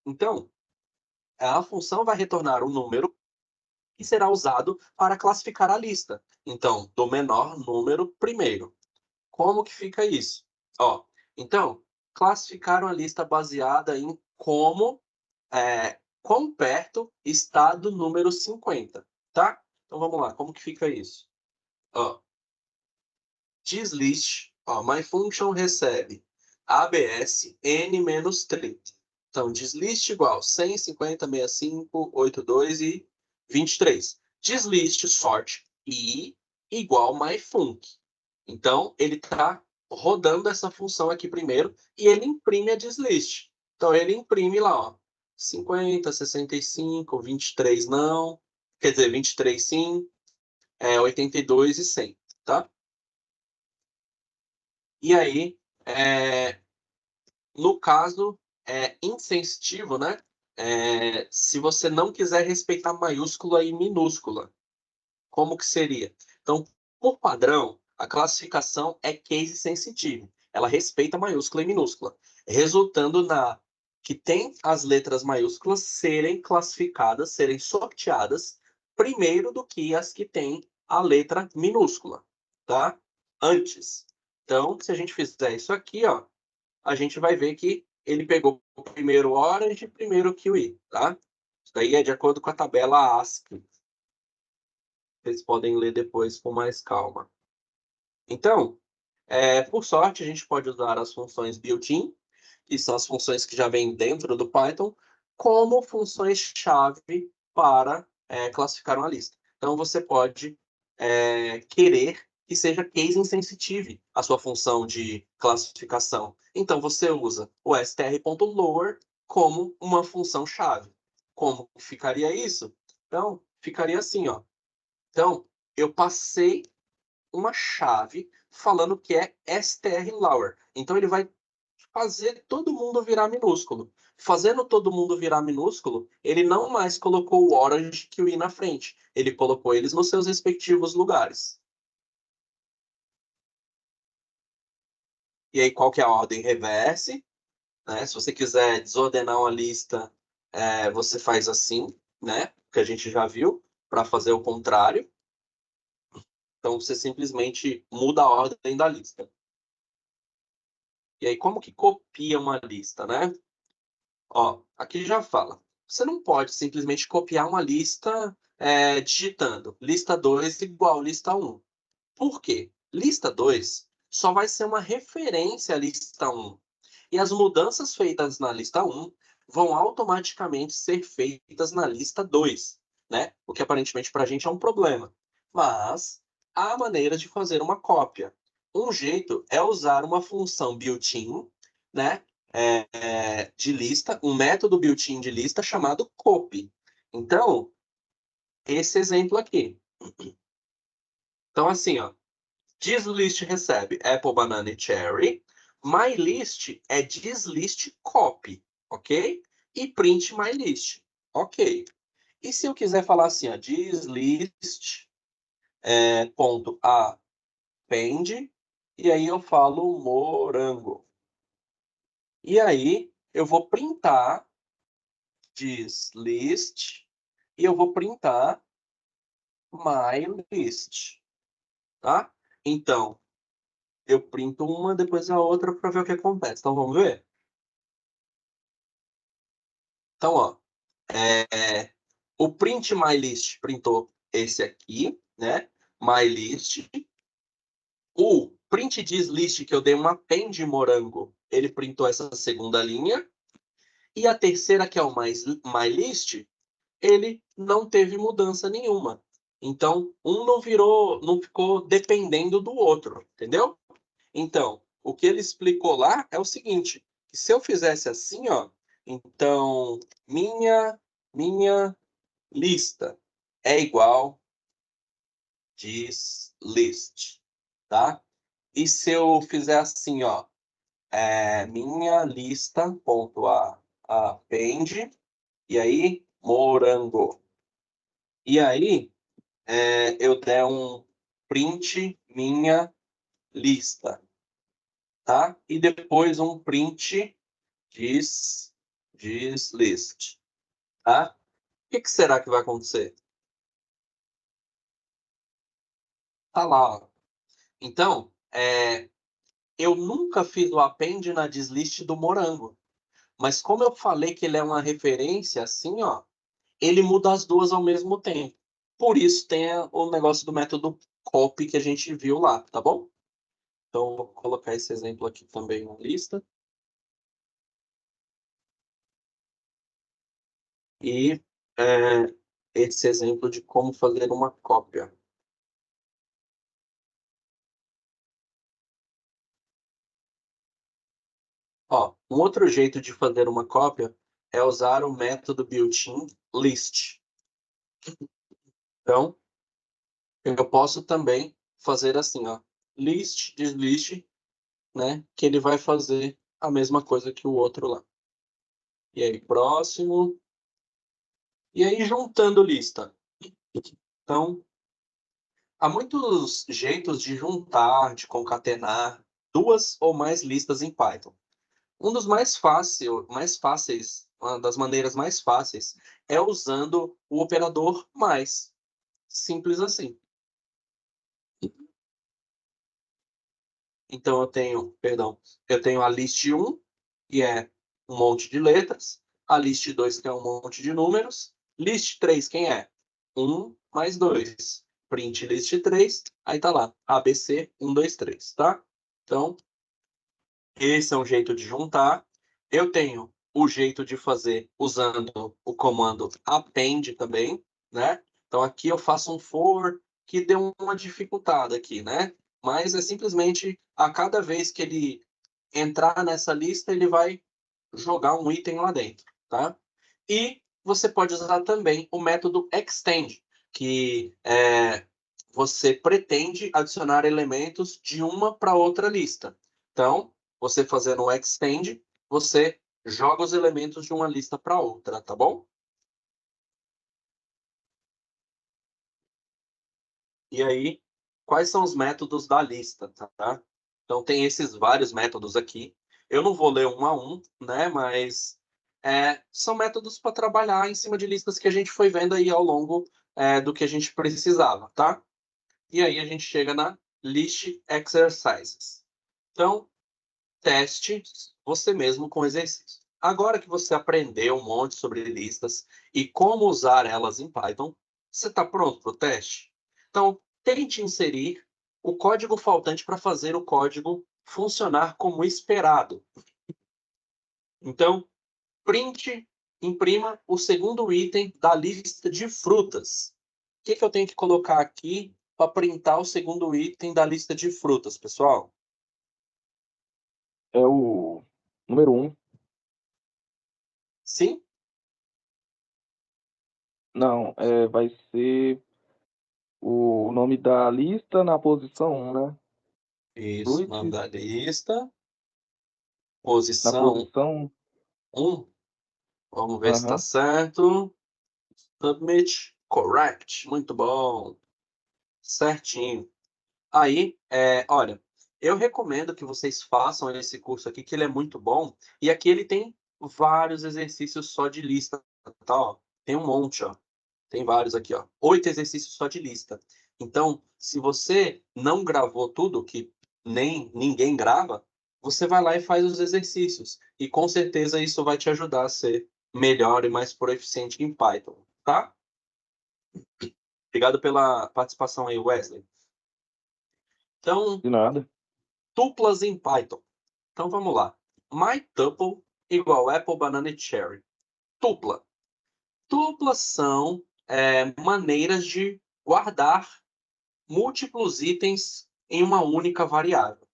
Então, a função vai retornar um número que será usado para classificar a lista. Então, do menor número primeiro. Como que fica isso? Ó, então, classificaram a lista baseada em quão perto está do número 50, tá? Então vamos lá, como que fica isso? Ó, dislist, ó, my function recebe ABS n-30. Então, dislist igual 100, 50, 65, 82 e 23. Dislist sort i igual myfunc. Então, ele está rodando essa função aqui primeiro e ele imprime a dislist. Então, ele imprime lá, ó, 50, 65, 23 não, quer dizer, 23 sim, 82 e 100, tá? E aí, no caso insensitivo, né? Se você não quiser respeitar maiúscula e minúscula, como que seria? Então, por padrão, a classificação é case sensitive. Ela respeita maiúscula e minúscula, resultando na que tem as letras maiúsculas serem classificadas, serem sorteadas primeiro do que as que têm a letra minúscula, tá? Antes. Então, se a gente fizer isso aqui, ó, a gente vai ver que ele pegou o primeiro Orange e primeiro Kiwi, tá? Isso daí é de acordo com a tabela ASCII. Vocês podem ler depois com mais calma. Então, por sorte, a gente pode usar as funções built-in, que são as funções que já vêm dentro do Python, como funções-chave para classificar uma lista. Então, você pode querer que seja case insensitive a sua função de classificação. Então, você usa o str.lower como uma função-chave. Como ficaria isso? Então, ficaria assim, ó. Então, eu passei uma chave falando que é str_lower. Então, ele vai fazer todo mundo virar minúsculo. Fazendo todo mundo virar minúsculo, ele não mais colocou o orange que o i na frente. Ele colocou eles nos seus respectivos lugares. E aí, qual que é a ordem reverse? Né? Se você quiser desordenar uma lista, você faz assim, né? Que a gente já viu, para fazer o contrário. Então, você simplesmente muda a ordem da lista. E aí, como que copia uma lista, né? Ó, aqui já fala. Você não pode simplesmente copiar uma lista digitando lista 2 igual lista 1. Por quê? Lista 2 só vai ser uma referência à lista 1. E as mudanças feitas na lista 1 vão automaticamente ser feitas na lista 2, né? O que aparentemente para a gente é um problema. Mas há maneiras de fazer uma cópia. Um jeito é usar uma função built-in, né? De lista, um método built-in de lista chamado copy. Então, esse exemplo aqui. Então, assim, ó, dislist recebe Apple, Banana e Cherry. MyList é dislist copy, ok? E print MyList, ok. E se eu quiser falar assim, ó, dislist ponto append, e aí eu falo morango. E aí eu vou printar dislist e eu vou printar MyList, tá? Então, eu printo uma, depois a outra para ver o que acontece. Então, vamos ver? Então, ó, o print MyList printou esse aqui, né? MyList. O print dislist, que eu dei uma append morango, ele printou essa segunda linha. E a terceira, que é o MyList, ele não teve mudança nenhuma. Então, um não ficou dependendo do outro, entendeu? Então, o que ele explicou lá é o seguinte, que se eu fizesse assim, ó, então, minha lista é igual dislist, tá? E se eu fizer assim, ó, minha lista, ponto append, e aí, morango. E aí, eu der um print minha lista, tá? E depois um print dislist, tá? O que será que vai acontecer? Tá lá, ó. Então, eu nunca fiz o append na dislist do morango. Mas como eu falei que ele é uma referência, assim, ó, ele muda as duas ao mesmo tempo. Por isso tem o negócio do método copy que a gente viu lá, tá bom? Então, vou colocar esse exemplo aqui também na lista. E esse exemplo de como fazer uma cópia. Ó, um outro jeito de fazer uma cópia é usar o método built-in list. Então, eu posso também fazer assim, ó, list, dislist, né? Que ele vai fazer a mesma coisa que o outro lá. E aí, próximo. E aí, juntando lista. Então, há muitos jeitos de juntar, de concatenar duas ou mais listas em Python. Um dos mais fáceis, uma das maneiras mais fáceis é usando o operador mais. Simples assim. Então eu tenho a list 1, que é um monte de letras, a list 2, que é um monte de números, list 3, quem é? 1 mais 2. Print list 3, aí tá lá, ABC 1, 2, 3, tá? Então, esse é um jeito de juntar. Eu tenho o jeito de fazer usando o comando append também, né? Então aqui eu faço um for que deu uma dificultada aqui, né? Mas é simplesmente a cada vez que ele entrar nessa lista, ele vai jogar um item lá dentro, tá? E você pode usar também o método extend, que você pretende adicionar elementos de uma para outra lista. Então, você fazendo o extend, você joga os elementos de uma lista para outra, tá bom? E aí, quais são os métodos da lista, tá? Então, tem esses vários métodos aqui. Eu não vou ler um a um, né? Mas são métodos para trabalhar em cima de listas que a gente foi vendo aí ao longo do que a gente precisava, tá? E aí a gente chega na list exercises. Então, teste você mesmo com exercício. Agora que você aprendeu um monte sobre listas e como usar elas em Python, você está pronto para o teste? Então, tente inserir o código faltante para fazer o código funcionar como esperado. Então, imprima o segundo item da lista de frutas. O que eu tenho que colocar aqui para printar o segundo item da lista de frutas, pessoal? É o número 1. Sim? Não, vai ser o nome da lista na posição 1, né? Isso, nome Fruits da lista, na posição posição. 1. Vamos ver se está Aham. certo. Submit, correct. Muito bom. Certinho. Aí, olha, eu recomendo que vocês façam esse curso aqui, que ele é muito bom. E aqui ele tem vários exercícios só de lista, tá? Ó, tem um monte, ó. Tem vários aqui, ó. 8 exercícios só de lista. Então, se você não gravou tudo, que nem ninguém grava, você vai lá e faz os exercícios. E com certeza isso vai te ajudar a ser melhor e mais proficiente em Python, tá? Obrigado pela participação aí, Wesley. Então, De nada. tuplas em Python. Então vamos lá. MyTuple igual Apple, Banana e Cherry. Tupla. Tuplas são maneiras de guardar múltiplos itens em uma única variável.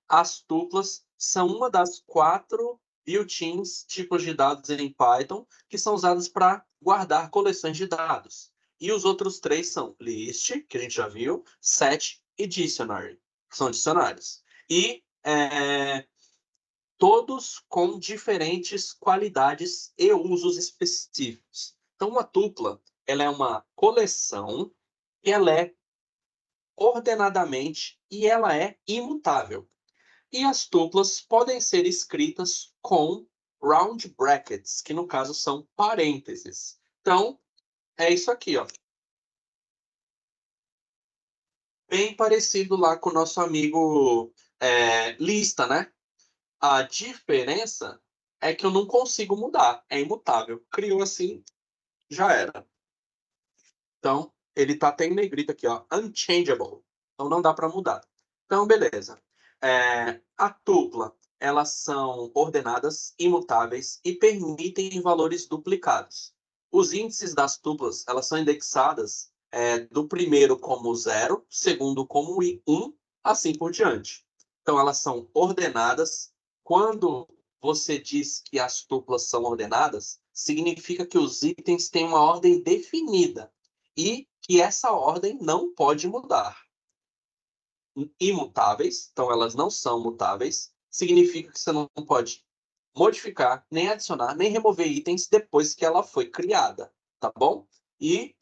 As tuplas são uma das 4 built-ins, tipos de dados em Python, que são usados para guardar coleções de dados. E os outros três são list, que a gente já viu, set e dictionary, que são dicionários. E todos com diferentes qualidades e usos específicos. Então, uma tupla, ela é uma coleção e ela é ordenadamente e ela é imutável. E as tuplas podem ser escritas com round brackets, que no caso são parênteses. Então, é isso aqui, ó. Bem parecido lá com o nosso amigo lista, né? A diferença é que eu não consigo mudar, é imutável. Criou assim, já era. Então, ele tá até em negrito aqui, ó, unchangeable. Então, não dá para mudar. Então, beleza. A tupla, elas são ordenadas, imutáveis e permitem valores duplicados. Os índices das tuplas, elas são indexadas do primeiro como 0, segundo como 1, assim por diante. Então, elas são ordenadas. Quando você diz que as tuplas são ordenadas, significa que os itens têm uma ordem definida e que essa ordem não pode mudar. Imutáveis, então elas não são mutáveis, significa que você não pode modificar, nem adicionar, nem remover itens depois que ela foi criada, tá bom? E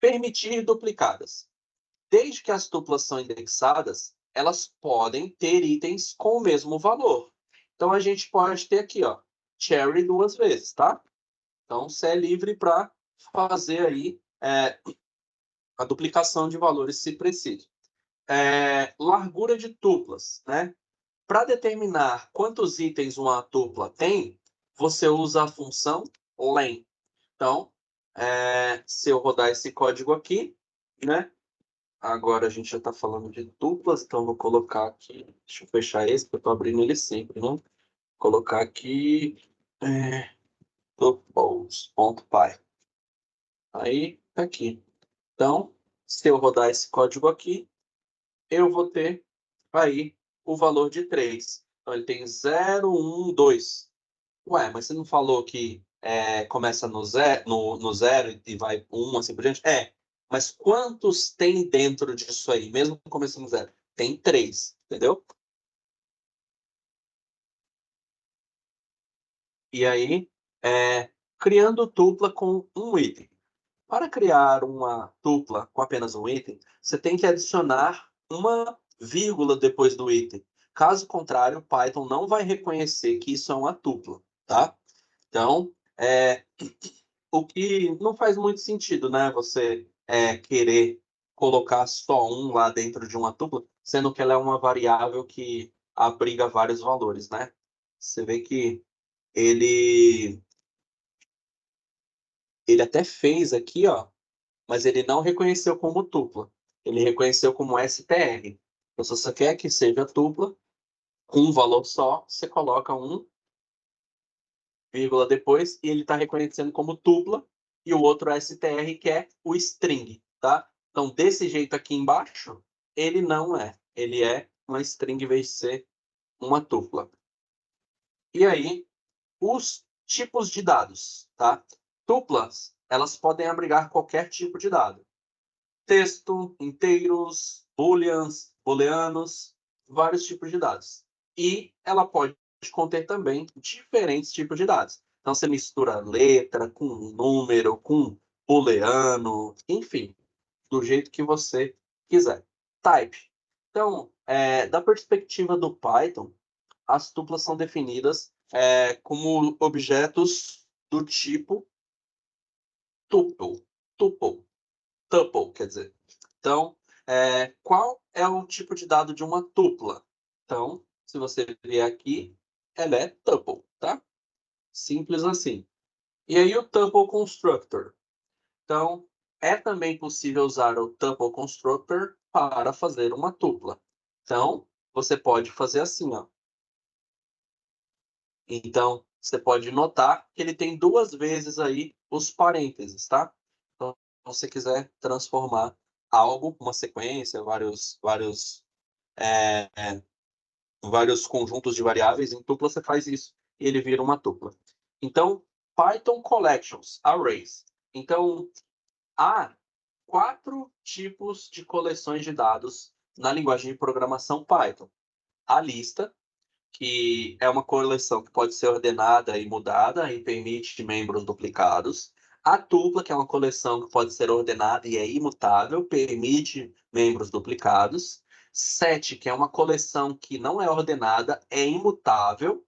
permitir duplicadas. Desde que as tuplas são indexadas, elas podem ter itens com o mesmo valor. Então a gente pode ter aqui, ó, cherry 2 vezes, tá? Então você é livre para fazer aí a duplicação de valores se preciso. Largura de tuplas, né? Para determinar quantos itens uma tupla tem, você usa a função len. Então, se eu rodar esse código aqui, né? Agora a gente já está falando de tuplas, então vou colocar aqui. Deixa eu fechar esse, porque eu estou abrindo ele sempre, né? Vou colocar aqui tuples.py. Aí, tá aqui. Então, se eu rodar esse código aqui, eu vou ter aí o valor de 3. Então, ele tem 0, 1, 2. Ué, mas você não falou que começa no 0, no 0 e vai 1, assim por diante? Mas quantos tem dentro disso aí, mesmo começando no 0? Tem 3, entendeu? E aí, criando tupla com um item. Para criar uma tupla com apenas um item, você tem que adicionar uma vírgula depois do item. Caso contrário, o Python não vai reconhecer que isso é uma tupla, tá? Então, o que não faz muito sentido, né? Você querer colocar só um lá dentro de uma tupla, sendo que ela é uma variável que abriga vários valores, né? Você vê que ele, ele até fez aqui, ó, mas ele não reconheceu como tupla. Ele reconheceu como str. Então, se você quer que seja tupla, com um valor só, você coloca um vírgula depois e ele está reconhecendo como tupla e o outro str, que é o string, tá? Então, desse jeito aqui embaixo, ele não é. Ele é uma string em vez de ser uma tupla. E aí, os tipos de dados, tá? Tuplas, elas podem abrigar qualquer tipo de dado. Texto, inteiros, booleans, booleanos, vários tipos de dados. E ela pode conter também diferentes tipos de dados. Então, você mistura letra com número, com booleano, enfim, do jeito que você quiser. Type. Então, da perspectiva do Python, as tuplas são definidas como objetos do tipo tuple. Tuple. Tuple, quer dizer. Então, qual é o tipo de dado de uma tupla? Então, se você ver aqui, ela é tuple, tá? Simples assim. E aí o tuple constructor. Então, é também possível usar o tuple constructor para fazer uma tupla. Então, você pode fazer assim, ó. Então, você pode notar que ele tem duas vezes aí os parênteses, tá? Então, se você quiser transformar algo, uma sequência, vários vários conjuntos de variáveis, em tupla você faz isso e ele vira uma tupla. Então, Python Collections, Arrays. Então, há 4 tipos de coleções de dados na linguagem de programação Python. A lista, que é uma coleção que pode ser ordenada e mudada e permite membros duplicados. A tupla, que é uma coleção que pode ser ordenada e é imutável, permite membros duplicados. Set, que é uma coleção que não é ordenada, é imutável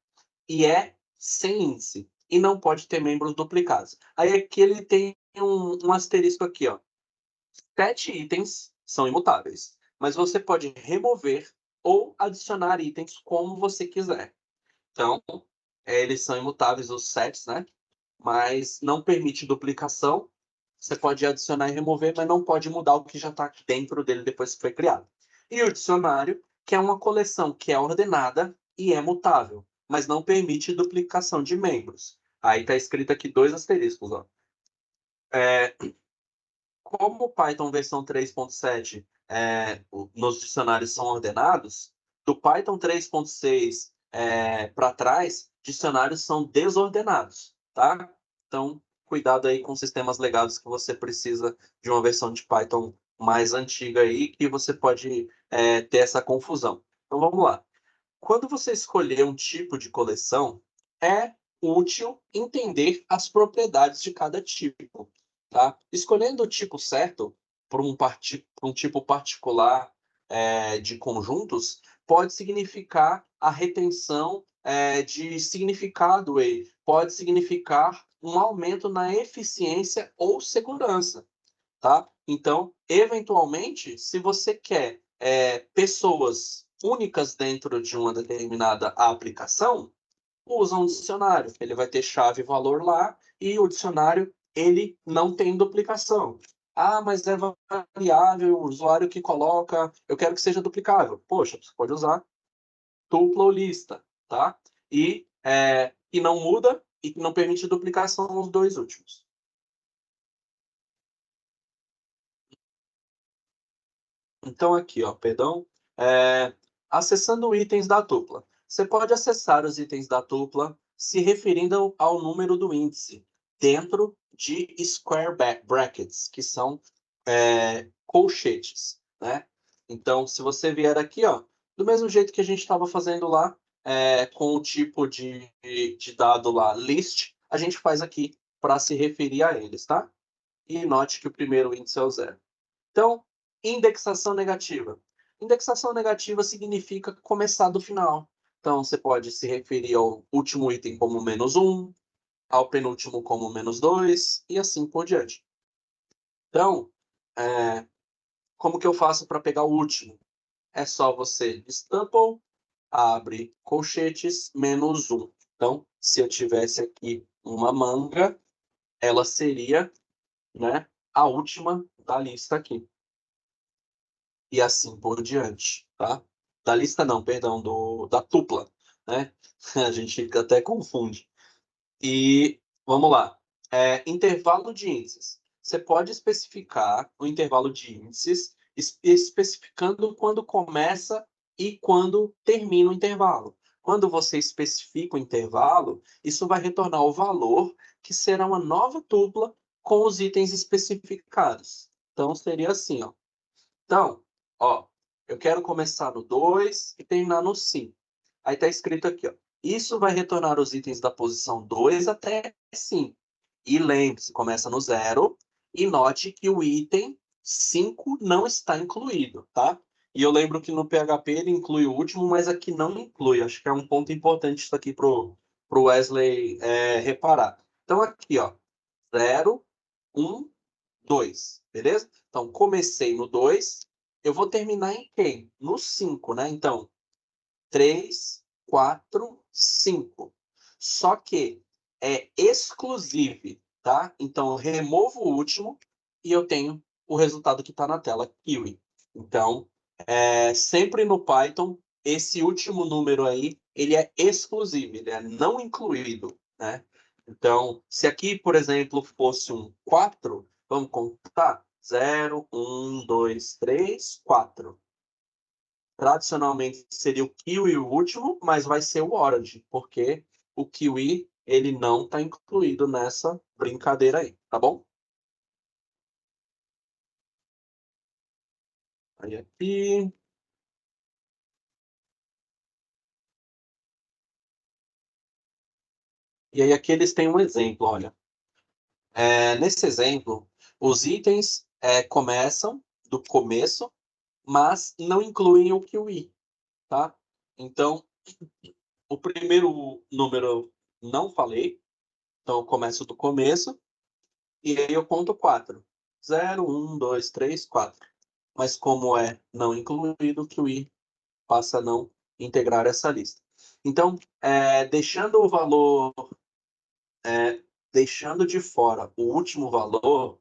e é sem índice. E não pode ter membros duplicados. Aí aqui ele tem um asterisco aqui, ó. 7 itens são imutáveis, mas você pode remover ou adicionar itens como você quiser. Então, eles são imutáveis, os sets, né? Mas não permite duplicação. Você pode adicionar e remover, mas não pode mudar o que já está dentro dele depois que foi criado. E o dicionário, que é uma coleção que é ordenada e é mutável, mas não permite duplicação de membros. Aí está escrito aqui 2 asteriscos, ó. Como o Python versão 3.7 nos dicionários são ordenados, do Python 3.6 para trás, dicionários são desordenados, tá? Então, cuidado aí com sistemas legados que você precisa de uma versão de Python mais antiga aí, que você pode ter essa confusão. Então, vamos lá. Quando você escolher um tipo de coleção, é útil entender as propriedades de cada tipo. Tá? Escolhendo o tipo certo por um tipo particular de conjuntos pode significar a retenção de significado e pode significar um aumento na eficiência ou segurança. Tá? Então, eventualmente, se você quer pessoas únicas dentro de uma determinada aplicação, usa um dicionário. Ele vai ter chave e valor lá, e o dicionário ele não tem duplicação. Ah, mas é variável, o usuário que coloca, eu quero que seja duplicável. Poxa, você pode usar tupla ou lista, tá? E não muda e não permite duplicação nos 2 últimos. Então, aqui, ó, perdão. Acessando itens da tupla. Você pode acessar os itens da tupla se referindo ao número do índice dentro de square brackets, que são colchetes, né? Então, se você vier aqui, ó, do mesmo jeito que a gente estava fazendo lá, com o tipo de dado lá, list, a gente faz aqui para se referir a eles, tá? E note que o primeiro índice é o 0. Então, indexação negativa. Indexação negativa significa começar do final. Então, você pode se referir ao último item como -1, ao penúltimo como -2, e assim por diante. Então, como que eu faço para pegar o último? É só você Stupple, abre colchetes, -1. Então, se eu tivesse aqui uma manga, ela seria, né, a última da lista aqui. E assim por diante, tá? Da lista não, perdão, da tupla, né? A gente até confunde. E vamos lá. Intervalo de índices. Você pode especificar o intervalo de índices, especificando quando começa e quando termina o intervalo. Quando você especifica o intervalo, isso vai retornar o valor, que será uma nova tupla com os itens especificados. Então, seria assim, ó. Então, ó, eu quero começar no 2 e terminar no 5. Aí está escrito aqui, ó. Isso vai retornar os itens da posição 2 até 5. E lembre-se, começa no 0 e note que o item 5 não está incluído, tá? E eu lembro que no PHP ele inclui o último, mas aqui não inclui. Acho que é um ponto importante isso aqui pro Wesley reparar. Então aqui, ó, 0, 1, 2, beleza? Então, comecei no 2, eu vou terminar em quem? No 5, né? Então, 3, 4, 5. Só que é exclusivo, tá? Então, eu removo o último e eu tenho o resultado que está na tela, Kiwi. Então, sempre no Python, esse último número aí, ele é exclusivo, ele é não incluído, né? Então, se aqui, por exemplo, fosse um 4, vamos contar? 0, 1, 2, 3, 4. tradicionalmente seria o kiwi o último, mas vai ser o orange, porque o kiwi ele não está incluído nessa brincadeira aí, tá bom? Aí aqui. E aí aqui eles têm um exemplo, olha. Nesse exemplo, os itens começam do começo, mas não incluem o kiwi, tá? Então, o primeiro número eu não falei, então eu começo do começo, e aí eu conto 4. 0, 1, 2, 3, 4. Mas como é não incluído, o kiwi passa a não integrar essa lista. Então, deixando o valor, deixando de fora o último valor,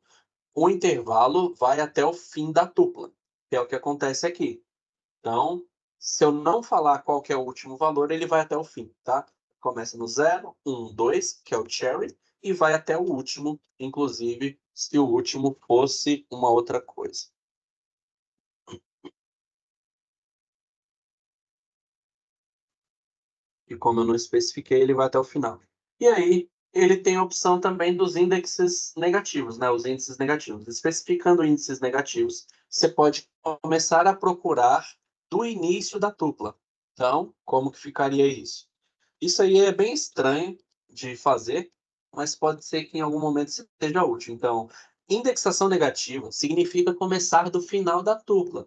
o intervalo vai até o fim da tupla, que é o que acontece aqui. Então, se eu não falar qual que é o último valor, ele vai até o fim, tá? Começa no 0, 1, 2, que é o cherry, e vai até o último, inclusive se o último fosse uma outra coisa. E como eu não especifiquei, ele vai até o final. E aí, ele tem a opção também dos índices negativos, né? Os índices negativos. Especificando índices negativos, você pode começar a procurar do início da tupla. Então, como que ficaria isso? Isso aí é bem estranho de fazer, mas pode ser que em algum momento seja útil. Então, indexação negativa significa começar do final da tupla.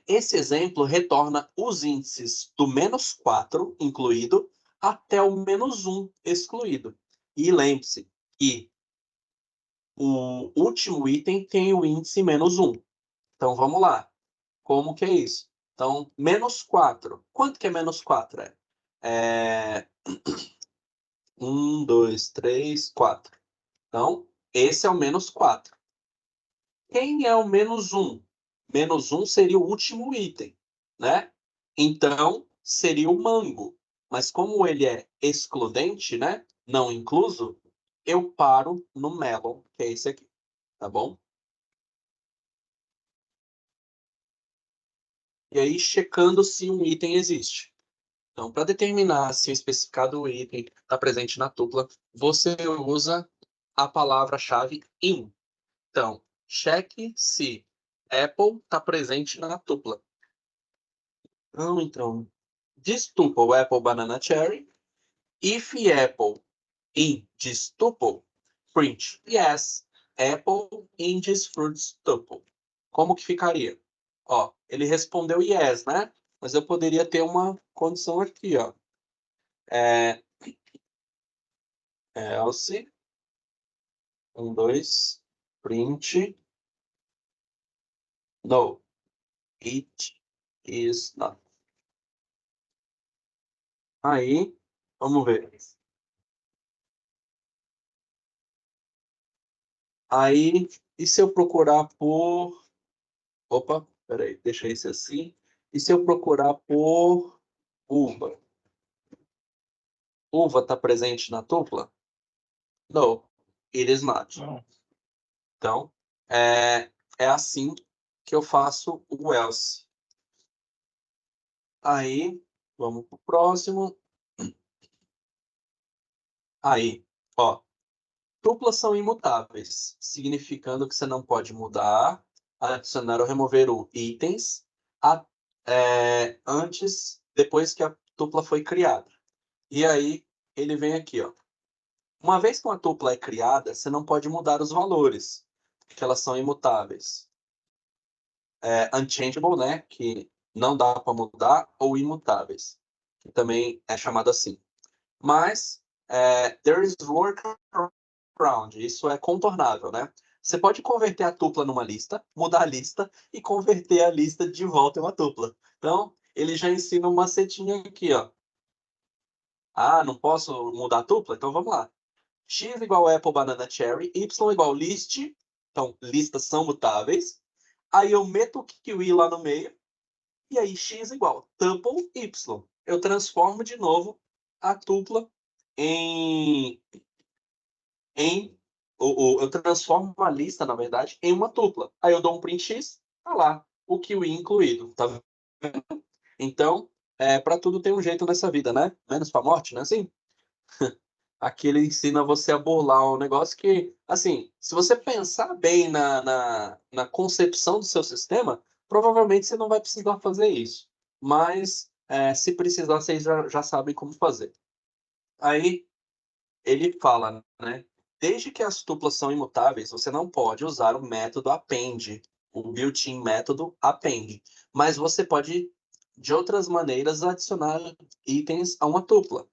Esse exemplo retorna os índices do -4 incluído até o -1 excluído. E lembre-se que o último item tem o índice -1. Então vamos lá. Como que é isso? Então, -4. Quanto que é -4? É 1, 2, 3, 4. Então, esse é o -4. Quem é o -1? -1 seria o último item, né? Então, seria o mango. Mas como ele é excludente, né? Não incluso, eu paro no melon, que é esse aqui, tá bom? E aí, checando se um item existe. Então, para determinar se o especificado item está presente na tupla, você usa a palavra-chave in. Então, cheque se Apple está presente na tupla. Então, this tuple Apple Banana Cherry. If Apple in this tuple, print yes, Apple in this fruits tuple. Como que ficaria? Ó, ele respondeu yes, né? Mas eu poderia ter uma condição aqui, ó. Else, 2, print, no, it is not. Aí, vamos ver. Aí, e se eu procurar por... Opa, peraí, deixa esse assim. E se eu procurar por uva? Uva está presente na tupla? No, it is not. Não. Então, é assim que eu faço o else. Aí, vamos para o próximo. Aí, ó. Tuplas são imutáveis, significando que você não pode mudar, adicionar ou remover o itens depois que a tupla foi criada. E aí, ele vem aqui, ó. Uma vez que uma tupla é criada, você não pode mudar os valores, porque elas são imutáveis. Unchangeable, né? Que não dá para mudar, ou imutáveis, que também é chamado assim. Mas, there is workaround, isso é contornável, né? Você pode converter a tupla numa lista, mudar a lista e converter a lista de volta em uma tupla. Então, ele já ensina um macetinho aqui, ó. Ah, não posso mudar a tupla? Então vamos lá. X igual Apple Banana Cherry, Y igual list, então listas são mutáveis. Aí eu meto o kiwi lá no meio, e aí X igual tuple Y. Eu transformo de novo a tupla em eu transformo uma lista, na verdade, em uma tupla. Aí eu dou um print X, tá lá. o QI incluído, tá vendo? Então, para tudo tem um jeito nessa vida, né? Menos para morte, né? Assim, aqui ele ensina você a burlar um negócio que, assim, se você pensar bem na concepção do seu sistema, provavelmente você não vai precisar fazer isso. Mas, se precisar, vocês já sabem como fazer. Aí, ele fala, né? Desde que as tuplas são imutáveis, você não pode usar o método append, o built-in método append. Mas você pode, de outras maneiras, adicionar itens a uma tupla.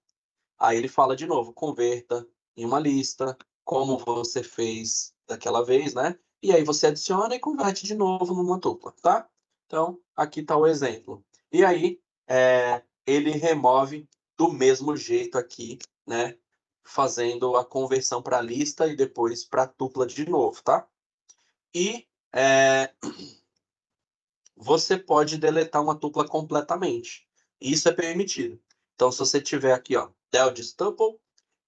Aí ele fala de novo, converta em uma lista, como você fez daquela vez, né? E aí você adiciona e converte de novo numa tupla, tá? Então, aqui está o exemplo. E aí, ele remove do mesmo jeito aqui, né? Fazendo a conversão para lista e depois para tupla de novo, tá? E você pode deletar uma tupla completamente. Isso é permitido. Então, se você tiver aqui, ó, del tuple,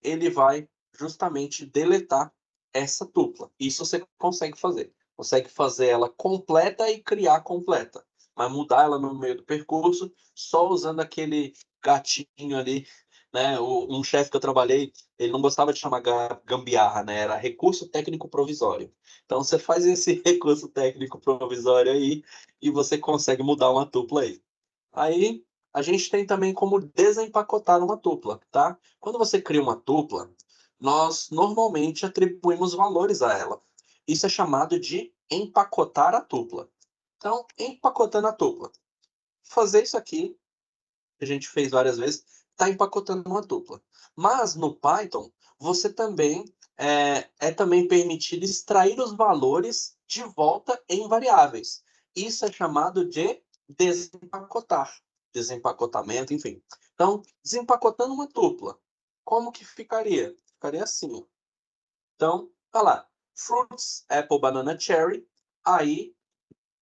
ele vai justamente deletar essa tupla. Isso você consegue fazer. Consegue fazer ela completa e criar completa. Mas mudar ela no meio do percurso, só usando aquele gatinho ali, né? Um chefe que eu trabalhei, ele não gostava de chamar gambiarra, né? Era recurso técnico provisório. Então você faz esse recurso técnico provisório aí e você consegue mudar uma tupla aí. Aí a gente tem também como desempacotar uma tupla, tá? Quando você cria uma tupla, nós normalmente atribuímos valores a ela. Isso é chamado de empacotar a tupla. Então, empacotando a tupla. Fazer isso aqui, que a gente fez várias vezes, está empacotando uma tupla. Mas no Python, você também também permitido extrair os valores de volta em variáveis. Isso é chamado de desempacotar, desempacotamento, enfim. Então, desempacotando uma tupla, como que ficaria? Ficaria assim, ó. Então, olha lá, fruits, apple, banana, cherry, aí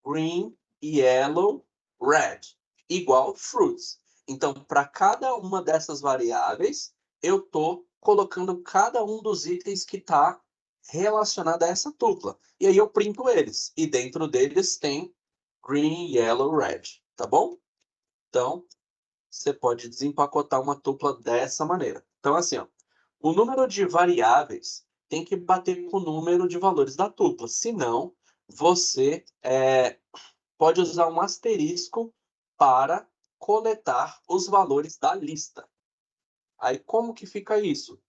green, yellow, red, igual fruits. Então, para cada uma dessas variáveis, eu estou colocando cada um dos itens que está relacionado a essa tupla. E aí eu printo eles. E dentro deles tem green, yellow, red. Tá bom? Então, você pode desempacotar uma tupla dessa maneira. Então, assim, ó, o número de variáveis tem que bater com o número de valores da tupla. Senão, você pode usar um asterisco para coletar os valores da lista. Aí, como que fica isso?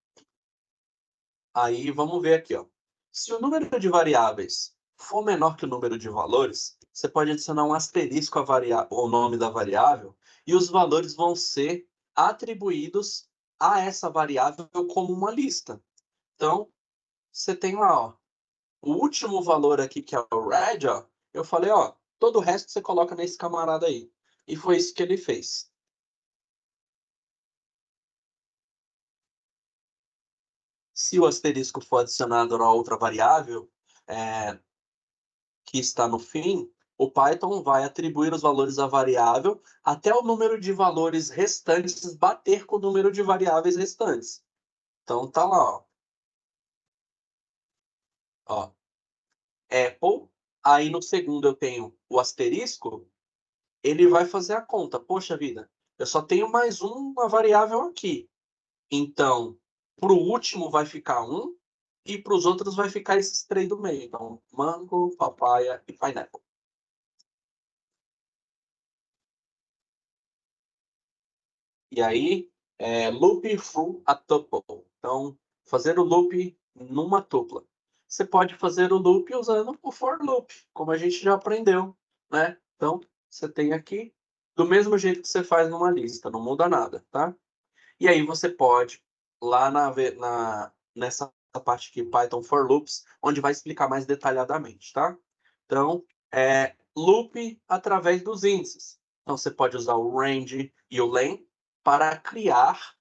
Aí, vamos ver aqui, ó. Se o número de variáveis for menor que o número de valores, você pode adicionar um asterisco ao nome da variável e os valores vão ser atribuídos a essa variável como uma lista. Então, você tem lá, ó, o último valor aqui, que é o red, ó, eu falei, ó, todo o resto você coloca nesse camarada aí. E foi isso que ele fez. Se o asterisco for adicionado a outra variável, que está no fim, o Python vai atribuir os valores à variável até o número de valores restantes bater com o número de variáveis restantes. Então tá lá, ó. Apple, aí no segundo eu tenho o asterisco, ele vai fazer a conta. Poxa vida, eu só tenho mais uma variável aqui. Então, para o último vai ficar um, e para os outros vai ficar esses três do meio. Então, mango, papaya e pineapple. E aí, loop through a tuple. Então, fazer o loop numa tupla. Você pode fazer o loop usando o for loop, como a gente já aprendeu, né? Então, você tem aqui, do mesmo jeito que você faz numa lista, não muda nada, tá? E aí você pode, lá nessa parte aqui, Python for Loops, onde vai explicar mais detalhadamente, tá? Então, loop através dos índices. Então, você pode usar o range e o len para criar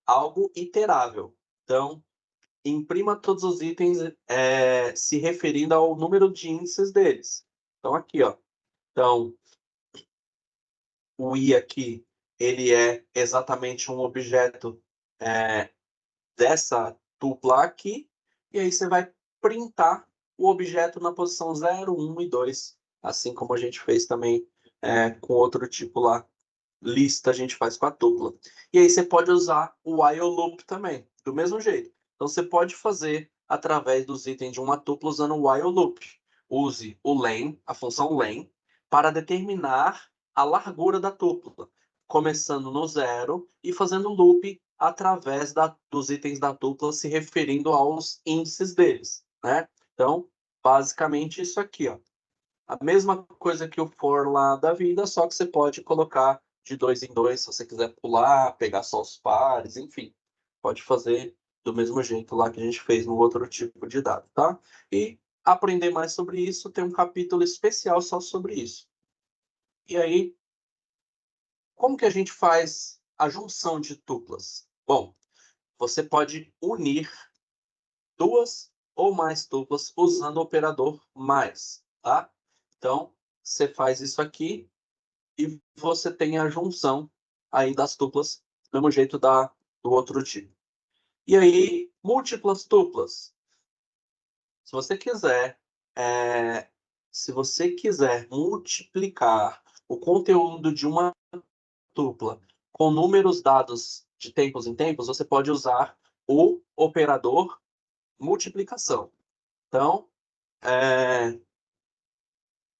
algo iterável. Então, imprima todos os itens se referindo ao número de índices deles. Então, aqui, ó. Então, o i aqui, ele é exatamente um objeto dessa tupla aqui, e aí você vai printar o objeto na posição 0, 1 e 2 assim como a gente fez também com outro tipo lá, lista, a gente faz com a tupla. E aí você pode usar o while loop também, do mesmo jeito. Então você pode fazer através dos itens de uma tupla usando o while loop. Use o len, a função len, para determinar a largura da tupla, começando no zero e fazendo loop através dos itens da tupla se referindo aos índices deles, né? Então, basicamente isso aqui, ó. A mesma coisa que o for lá da vida, só que você pode colocar de 2 em 2, se você quiser pular, pegar só os pares, enfim. Pode fazer do mesmo jeito lá que a gente fez no outro tipo de dado, tá? E aprender mais sobre isso, tem um capítulo especial só sobre isso. E aí, como que a gente faz a junção de tuplas? Bom, você pode unir duas ou mais tuplas usando o operador mais, tá? Então, você faz isso aqui e você tem a junção aí das tuplas, do mesmo jeito do outro tipo. E aí, múltiplas tuplas. Se você quiser, é, se você quiser multiplicar o conteúdo de uma tupla com números dados de tempos em tempos, você pode usar o operador multiplicação. Então,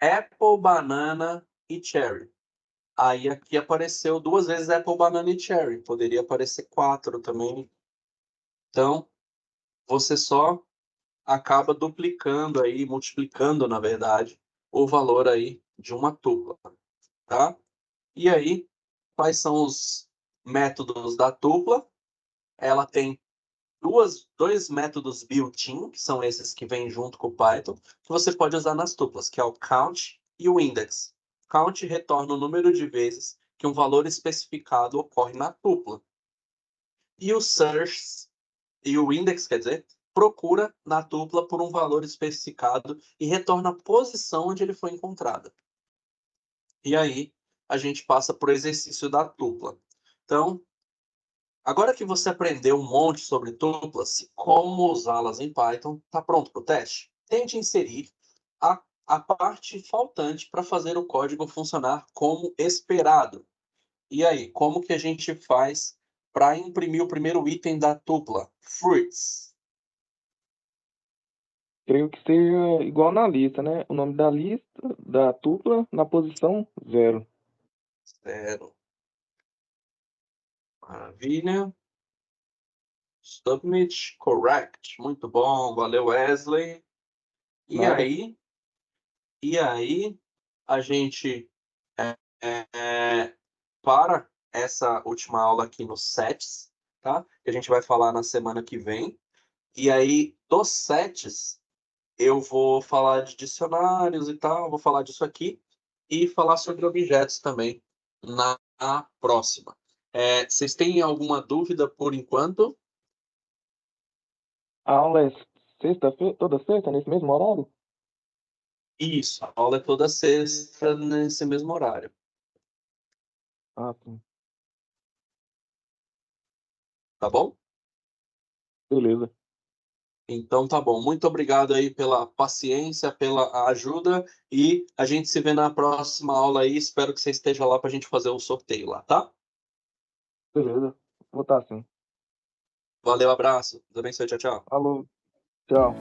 Apple, banana e cherry. Aí aqui apareceu 2 vezes Apple, banana e cherry. Poderia aparecer 4 também. Então, você só acaba duplicando aí, multiplicando, na verdade, o valor aí de uma tupla, tá? E aí, quais são os métodos da tupla? Ela tem dois métodos built-in, que são esses que vêm junto com o Python, que você pode usar nas tuplas, que é o count e o index. Count retorna o número de vezes que um valor especificado ocorre na tupla. E o search e o index, quer dizer, procura na tupla por um valor especificado e retorna a posição onde ele foi encontrado. E aí a gente passa para o exercício da tupla. Então, agora que você aprendeu um monte sobre tuplas e como usá-las em Python, está pronto para o teste? Tente inserir a parte faltante para fazer o código funcionar como esperado. E aí, como que a gente faz para imprimir o primeiro item da tupla? Fruits. Creio que seja igual na lista, né? O nome da lista, da tupla, na posição 0. Zero. Maravilha. Submit, correct. Muito bom, valeu, Wesley. E Nada. aí, e aí, a gente para essa última aula aqui nos sets, tá? Que a gente vai falar na semana que vem. E aí, dos sets, eu vou falar de dicionários e tal, vou falar disso aqui e falar sobre objetos também na próxima. Vocês têm alguma dúvida por enquanto? A aula é sexta-feira, toda sexta, nesse mesmo horário? Isso, a aula é toda sexta nesse mesmo horário, Ah, sim. tá bom? Beleza. Então tá bom. Muito obrigado aí pela paciência, pela ajuda e a gente se vê na próxima aula aí. Espero que você esteja lá para a gente fazer o sorteio lá, tá? Beleza. Vou estar sim. Valeu, abraço. Deus abençoe, tchau, tchau. Falou. Tchau.